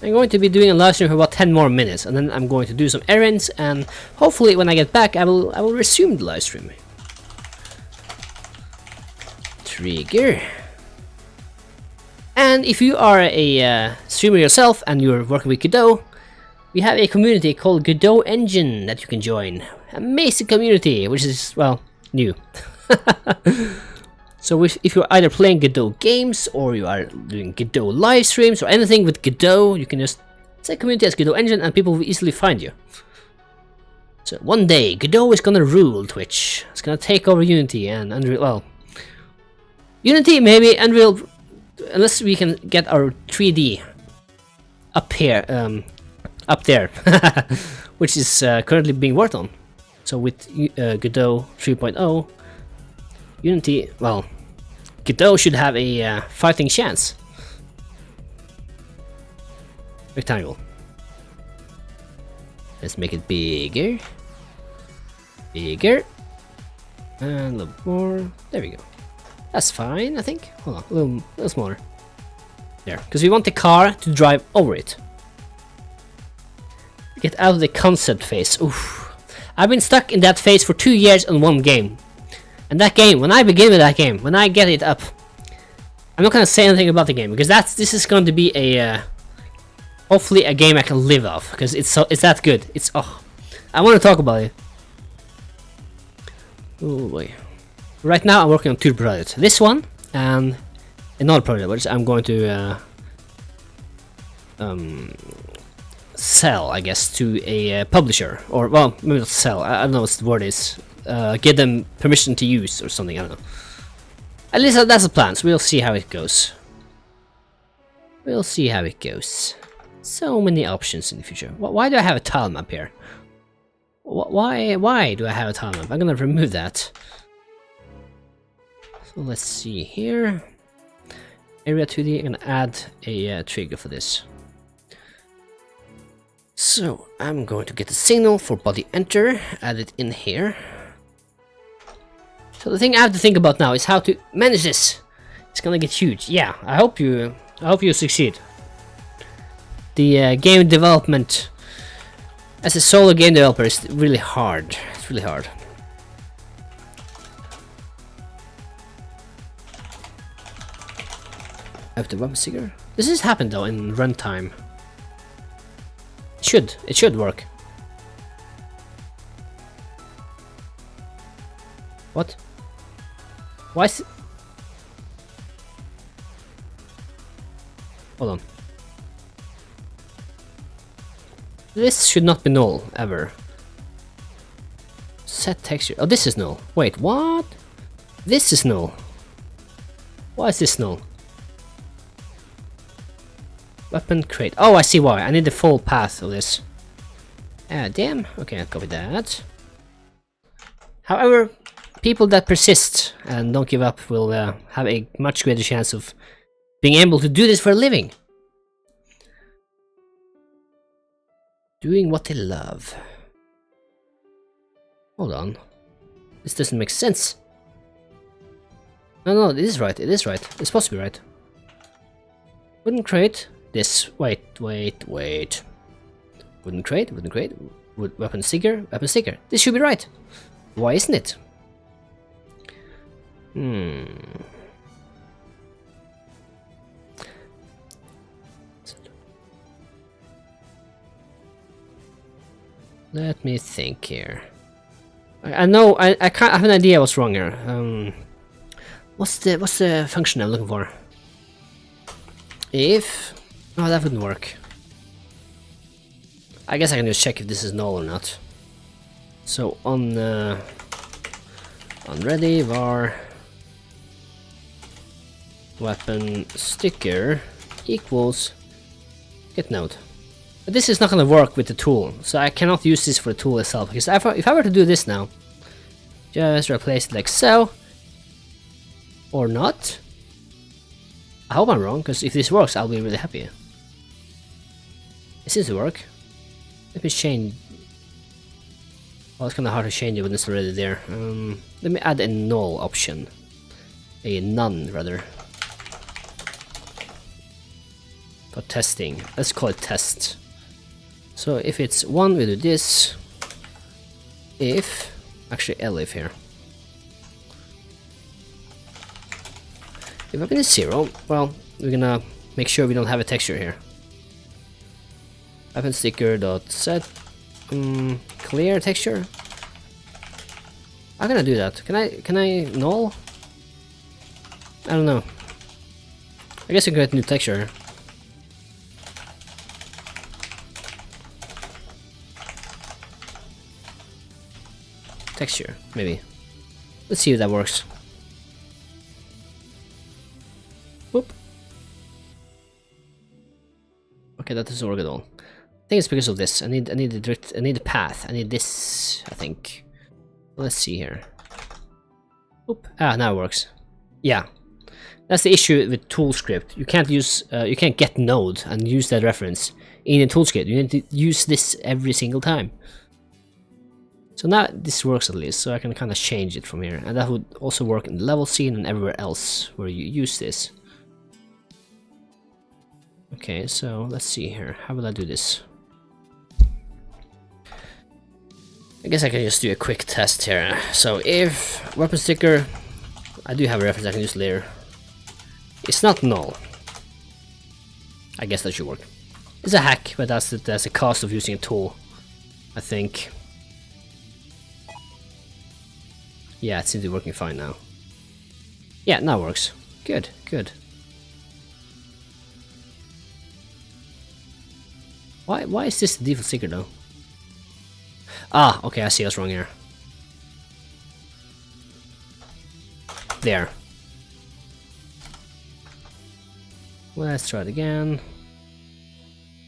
I'm going to be doing a live stream for about 10 more minutes, and then I'm going to do some errands, and hopefully when I get back I will resume the live stream. Trigger. And if you are a streamer yourself and you're working with Godot, we have a community called Godot Engine that you can join. Amazing community, which is, well, new. So if you're either playing Godot games or you are doing Godot live streams or anything with Godot, you can just say community as Godot Engine and people will easily find you. So one day Godot is gonna rule Twitch. It's gonna take over Unity and Unreal. Well, Unity maybe, Unreal, unless we can get our 3D up here, up there, which is currently being worked on. So with Godot 3.0. Unity, well, Godot should have a fighting chance. Rectangle. Let's make it bigger. Bigger. And a little more. There we go. That's fine, I think. Hold on, a little smaller. There, because we want the car to drive over it. Get out of the concept phase. Oof. I've been stuck in that phase for 2 years on one game. And that game, when I begin with that game, when I get it up, I'm not gonna say anything about the game because this is going to be a hopefully a game I can live off because it's that good. It's I want to talk about it. Oh boy! Right now I'm working on 2 projects. This one and another project which I'm going to sell, I guess, to a publisher, or well, maybe not sell. I don't know what the word is. Give them permission to use or something, I don't know. At least that's the plan, so we'll see how it goes. We'll see how it goes. So many options in the future. Why do I have a tile map here? Why do I have a tile map? I'm gonna remove that. So let's see here. Area 2D, I'm gonna add a trigger for this. So I'm going to get a signal for body enter, add it in here. So the thing I have to think about now is how to manage this. It's gonna get huge. Yeah, I hope you succeed. The game development as a solo game developer is really hard. It's really hard. I have to bump sticker. Does this happen though in runtime? It should work. What? Why is it? Hold on. This should not be null, ever. Set texture. Oh, this is null. Wait, what? This is null. Why is this null? Weapon crate. Oh, I see why. I need the full path of this. Ah, damn. Okay, I'll copy that. However, people that persist and don't give up will have a much greater chance of being able to do this for a living. Doing what they love. Hold on. This doesn't make sense. No, it is right. It is right. It's supposed to be right. Wooden crate. This. Wait. Wooden crate. Weapon sticker. This should be right. Why isn't it? Let me think here. I know I can't have an idea what's wrong here. What's the function I'm looking for? If oh, that wouldn't work. I guess I can just check if this is null or not. So on ready var weapon sticker equals get node. But this is not going to work with the tool, so I cannot use this for the tool itself. Because if I were to do this now, just replace it like so, or not. I hope I'm wrong, because if this works, I'll be really happy. It seems to work. Let me change. Well, it's kind of hard to change it when it's already there. Let me add a null option, a none rather, for testing. Let's call it test. So if it's 1, we do this. If actually elif here. If weapon is 0, well, we're gonna make sure we don't have a texture here. Weapon sticker dot set clear texture. How can I do that? Can I null? I don't know. I guess I can create a new texture. Texture, maybe. Let's see if that works. Whoop. Okay, that doesn't work at all. I think it's because of this. I need the path. I need this, I think. Let's see here. Oop. Ah, now it works. Yeah. That's the issue with tool script. You can't use you can't get node and use that reference in a tool script. You need to use this every single time. So now this works at least, so I can kind of change it from here. And that would also work in the level scene and everywhere else where you use this. Okay, so let's see here. How will I do this? I guess I can just do a quick test here. So if weapon sticker, I do have a reference I can use later. It's not null. I guess that should work. It's a hack, but that's the cost of using a tool, I think. Yeah, it seems to be working fine now. Yeah, now it works. Good, good. Why is this the default sticker though? Ah, okay, I see what's wrong here. There. Well, let's try it again.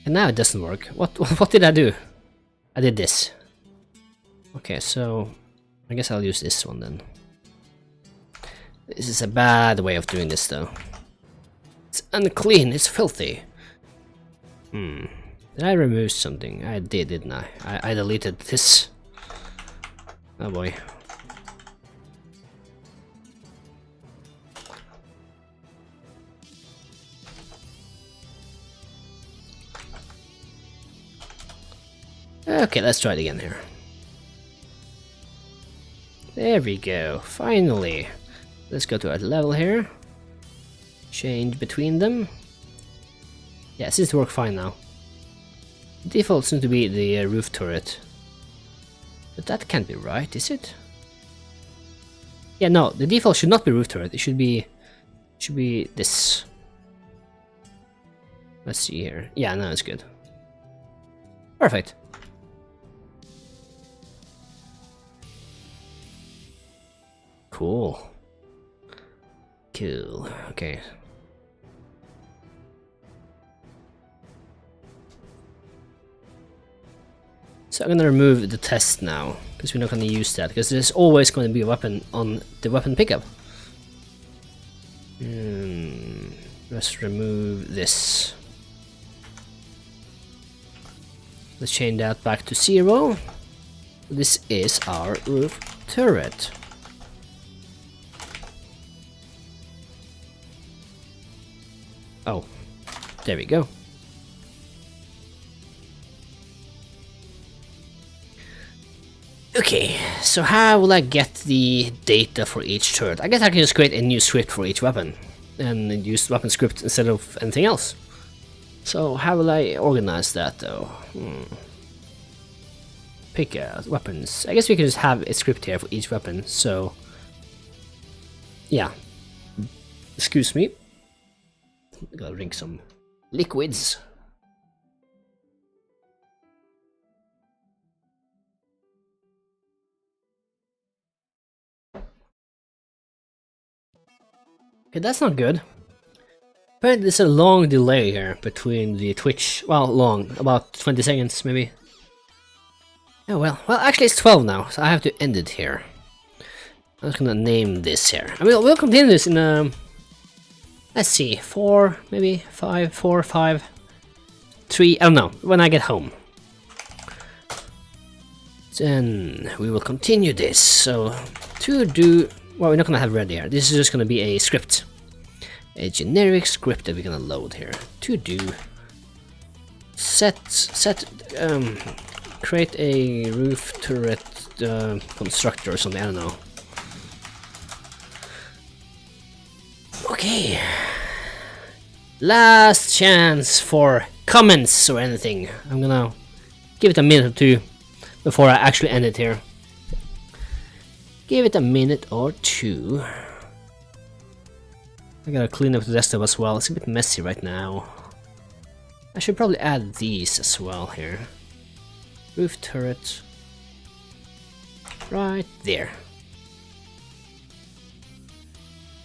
And now it doesn't work. What did I do? I did this. Okay, so I guess I'll use this one then. This is a bad way of doing this though. It's unclean, it's filthy. Did I remove something? I did, didn't I? I deleted this. Oh boy. Okay, let's try it again here. There we go, finally. Let's go to our level here. Change between them. Yeah, it seems to work fine now. Default seems to be the roof turret. But that can't be right, is it? Yeah, no, the default should not be roof turret. It should be this. Let's see here. Yeah, no, it's good. Perfect. Cool. Cool. Okay. So I'm gonna remove the test now, because we're not gonna use that, because there's always going to be a weapon on the weapon pickup. Let's remove this. Let's change that back to 0. This is our roof turret. Oh, there we go. Okay, so how will I get the data for each turret? I guess I can just create a new script for each weapon and use weapon script instead of anything else. So how will I organize that though? Pick weapons. I guess we can just have a script here for each weapon, so yeah. Excuse me. I gotta drink some liquids. Okay, that's not good. Apparently there's a long delay here between the Twitch. Well, long, about 20 seconds maybe. Oh well, actually it's 12 now, so I have to end it here. I'm just gonna name this here. I mean, we'll continue this in let's see, 4, maybe 5, 4, 5, 3, I don't know, when I get home. Then we will continue this. So to do, well, we're not gonna have ready here. This is just gonna be a script, a generic script that we're gonna load here. To do create a roof turret constructor or something. I don't know. Okay. Last chance for comments or anything. I'm gonna give it a minute or two before I actually end it here. Give it a minute or two. I gotta clean up the desktop as well. It's a bit messy right now. I should probably add these as well here. Roof turret. Right there.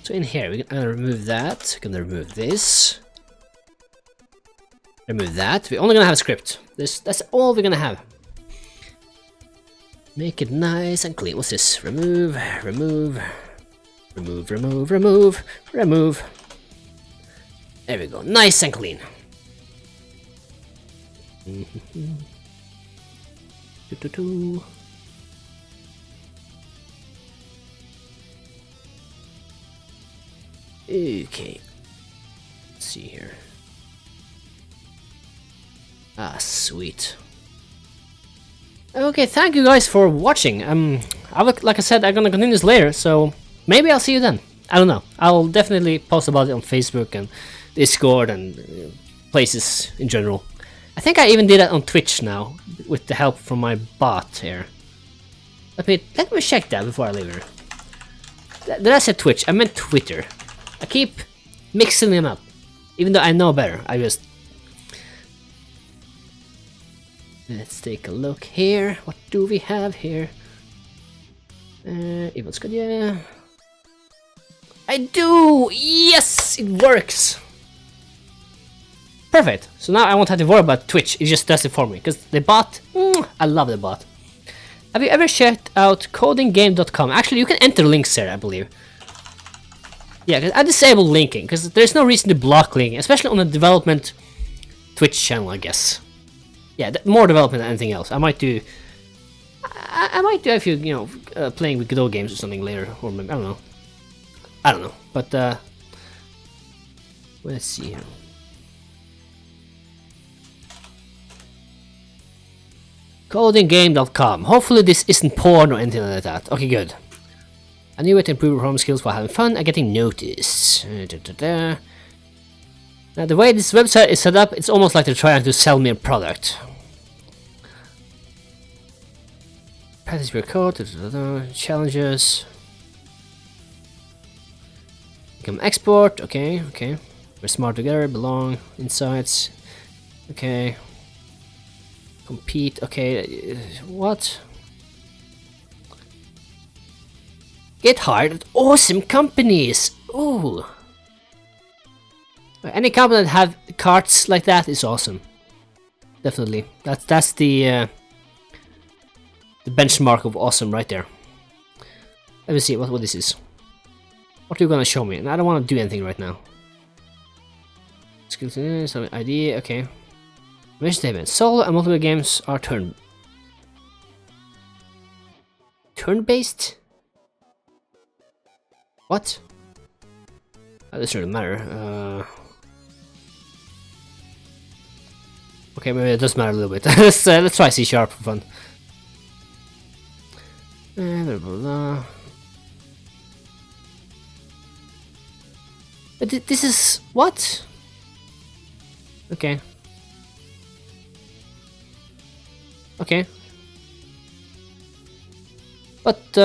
So in here, we're gonna remove that. We're gonna remove this. Remove that. We're only gonna have a script. That's all we're gonna have. Make it nice and clean. What's this? Remove, remove, remove, remove, remove, remove. There we go. Nice and clean. Okay. Let's see here. Ah, sweet. Okay, thank you guys for watching. Like I said, I'm gonna continue this later, so maybe I'll see you then. I don't know. I'll definitely post about it on Facebook and Discord and places in general. I think I even did that on Twitch now, with the help from my bot here. Let me check that before I leave here. Did I say Twitch? I meant Twitter. I keep mixing them up, even though I know better. I just... Let's take a look here. What do we have here? Evil's good, yeah. I do! Yes! It works! Perfect. So now I won't have to worry about Twitch. It just does it for me. Because the bot... I love the bot. Have you ever checked out codinggame.com? Actually, you can enter links there, I believe. Yeah, cause I disable linking. Because there's no reason to block linking. Especially on a development Twitch channel, I guess. Yeah, more development than anything else. I might do a few, playing with Godot games or something later, or maybe, I don't know. But let's see here. Codinggame.com. Hopefully this isn't porn or anything like that. Okay, good. A new way to improve your home skills while having fun and getting noticed. Now, the way this website is set up, it's almost like they're trying to sell me a product. Practice your code, challenges. Become export, okay. We're smart together, belong, insights, okay. Compete, okay, what? Get hired at awesome companies, ooh. Any company that have carts like that is awesome. Definitely. That's the benchmark of awesome right there. Let me see what this is. What are you gonna show me? And I don't want to do anything right now. Skills, some ID, okay. Mission statement. Solo and multiple games are turn. Turn-based? What? Oh, this doesn't matter. Okay, maybe it does matter a little bit. Let's try C# for fun. Blah, blah, blah. But this is what? Okay. Okay. But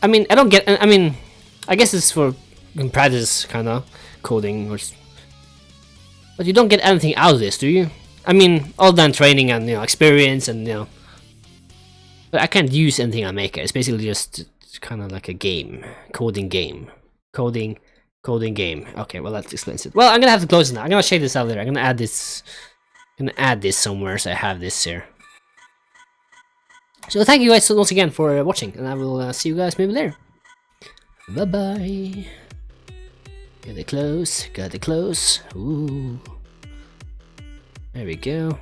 I mean, I don't get. I mean, I guess it's for practice kind of coding, but you don't get anything out of this, do you? I mean, all than training and experience and but I can't use anything I make. It's basically just kind of like a game, coding game, coding game. Okay, well that explains it. Well, I'm gonna have to close it now. I'm gonna check this out later. I'm gonna add this. Somewhere so I have this here. So thank you guys once again for watching, and I will see you guys maybe later. Bye bye. Got it close. Ooh. There we go.